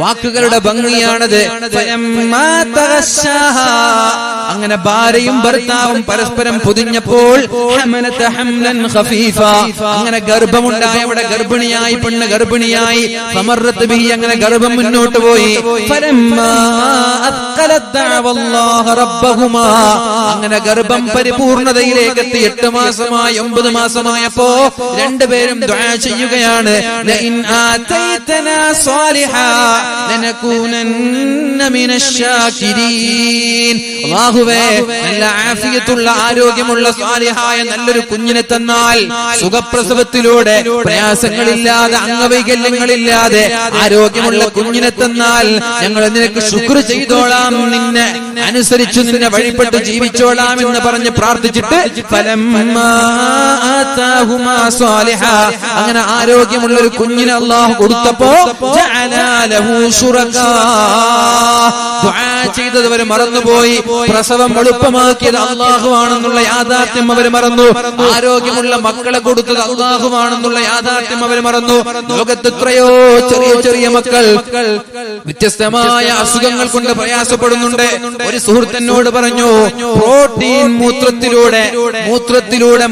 വാക്കുകളുടെ ഭംഗിയാണത്. അങ്ങനെ ഭാര്യയും ഭർത്താവും പരസ്പരം പൊതിഞ്ഞപ്പോൾ അങ്ങനെ ഗർഭമുണ്ടായി. അവിടെ ഗർഭിണിയായി, പെണ്ണ് ഗർഭിണിയായി. അങ്ങനെ ഗർഭം മുന്നോട്ട് പോയി. അങ്ങനെ ഗർഭം പരിപൂർണതയിലേക്ക് എത്തി. 8 മാസമായി, 9 മാസമായപ്പോ രണ്ടുപേരും ദുആ ചെയ്യുകയാണ്, ലഇൻ ആതൈതനാ സ്വാലിഹാ ലനകൂനന്ന മിനശ് ശാകിരീൻ. അല്ലാഹുവേ, നല്ല ആഫിയത്തുള്ള, ആരോഗ്യമുള്ള, സ്വാലിഹായ നല്ലൊരു കുഞ്ഞിനെ തന്നാൽ, സുഖപ്രസവത്തിലൂടെ പ്രയാസങ്ങളില്ലാതെ അസ്വസ്ഥതകളില്ലാതെ അംഗവൈകല്യങ്ങളില്ലാതെ ആരോഗ്യമുള്ള കുഞ്ഞിനെ തന്നാൽ ഞങ്ങൾ നിനക്ക് ശുക്ർ ചെയ്തോളാം, നിന്നെ അനുസരിച്ചു നിന്നെ വഴിപ്പെട്ട് ജീവിച്ചോളാം എന്ന് പറഞ്ഞ് പ്രാർത്ഥിച്ചിട്ട് അങ്ങനെ ആരോഗ്യമുള്ള ഒരു കുഞ്ഞിനെ അല്ലാഹു കൊടുത്തപ്പോ ചെയ്തത് അവർ മറന്നുപോയി. പ്രസവം എളുപ്പമാക്കിയത് അല്ലാഹുവാണെന്നുള്ള യാഥാർത്ഥ്യം അവർ മറന്നു. ആരോഗ്യമുള്ള മക്കളെ കൊടുത്തത് അല്ലാഹുവാണെന്നുള്ള യാഥാർത്ഥ്യം അവർ മറന്നു. ലോകത്ത് എത്രയോ ചെറിയ ചെറിയ മക്കൾ വ്യത്യസ്തമായ അസുഖങ്ങൾ കൊണ്ട് പ്രയാസപ്പെടുന്നുണ്ട്. ഒരു സുഹൃത്തിനോട് പറഞ്ഞു, പ്രോട്ടീൻ മൂത്രത്തിലൂടെ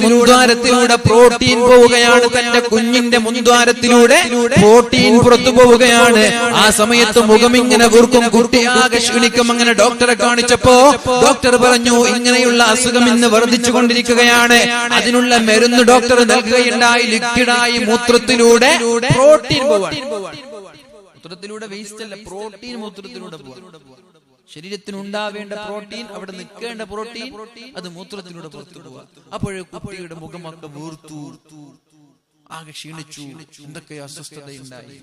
മുൻദ്വാരത്തിലൂടെ പ്രോട്ടീൻ പോവുകയാണ്, തന്റെ കുഞ്ഞിന്റെ മുൻദ്വാരത്തിലൂടെ പ്രോട്ടീൻ പുറത്തു പോവുകയാണ്. ആ സമയത്ത് മുഖമിങ്ങനെ വീർക്കും, കുട്ടിയാകെ ക്ഷീണിക്കും. അങ്ങനെ ഡോക്ടറെ കാണിച്ചപ്പോ ഡോക്ടർ പറഞ്ഞു, ഇങ്ങനെയുള്ള അസുഖം ഇന്ന് വർദ്ധിച്ചുകൊണ്ടിരിക്കുകയാണ്, അതിനുള്ള മരുന്ന് ഡോക്ടർ നൽകുകയുണ്ടായി. ലിക്വിഡായി മൂത്രത്തിലൂടെ പ്രോട്ടീൻ പോവാൻ. മൂത്രത്തിലൂടെ വേസ്റ്റ് അല്ല, പ്രോട്ടീൻ മൂത്രത്തിലൂടെ പോവാൻ. ശരീരത്തിന് ഉണ്ടാവേണ്ട പ്രോട്ടീൻ, അവിടെ നിൽക്കേണ്ട പ്രോട്ടീൻ, അത് മൂത്രത്തിലൂടെ പുറത്തു പോവാ. അപ്പോഴേ കുട്ടിയുടെ മുഖമൊക്കെ വീർത്തു, ആകെ ക്ഷീണിച്ചു, എന്തൊക്കെ അസ്വസ്ഥതയുണ്ടായി.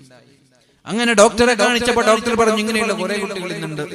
അങ്ങനെ ഡോക്ടറെ കാണിച്ചപ്പോ ഡോക്ടർ പറഞ്ഞു, ഇങ്ങനെയുള്ള കുറെ കുട്ടികൾ ഇന്നുണ്ട്.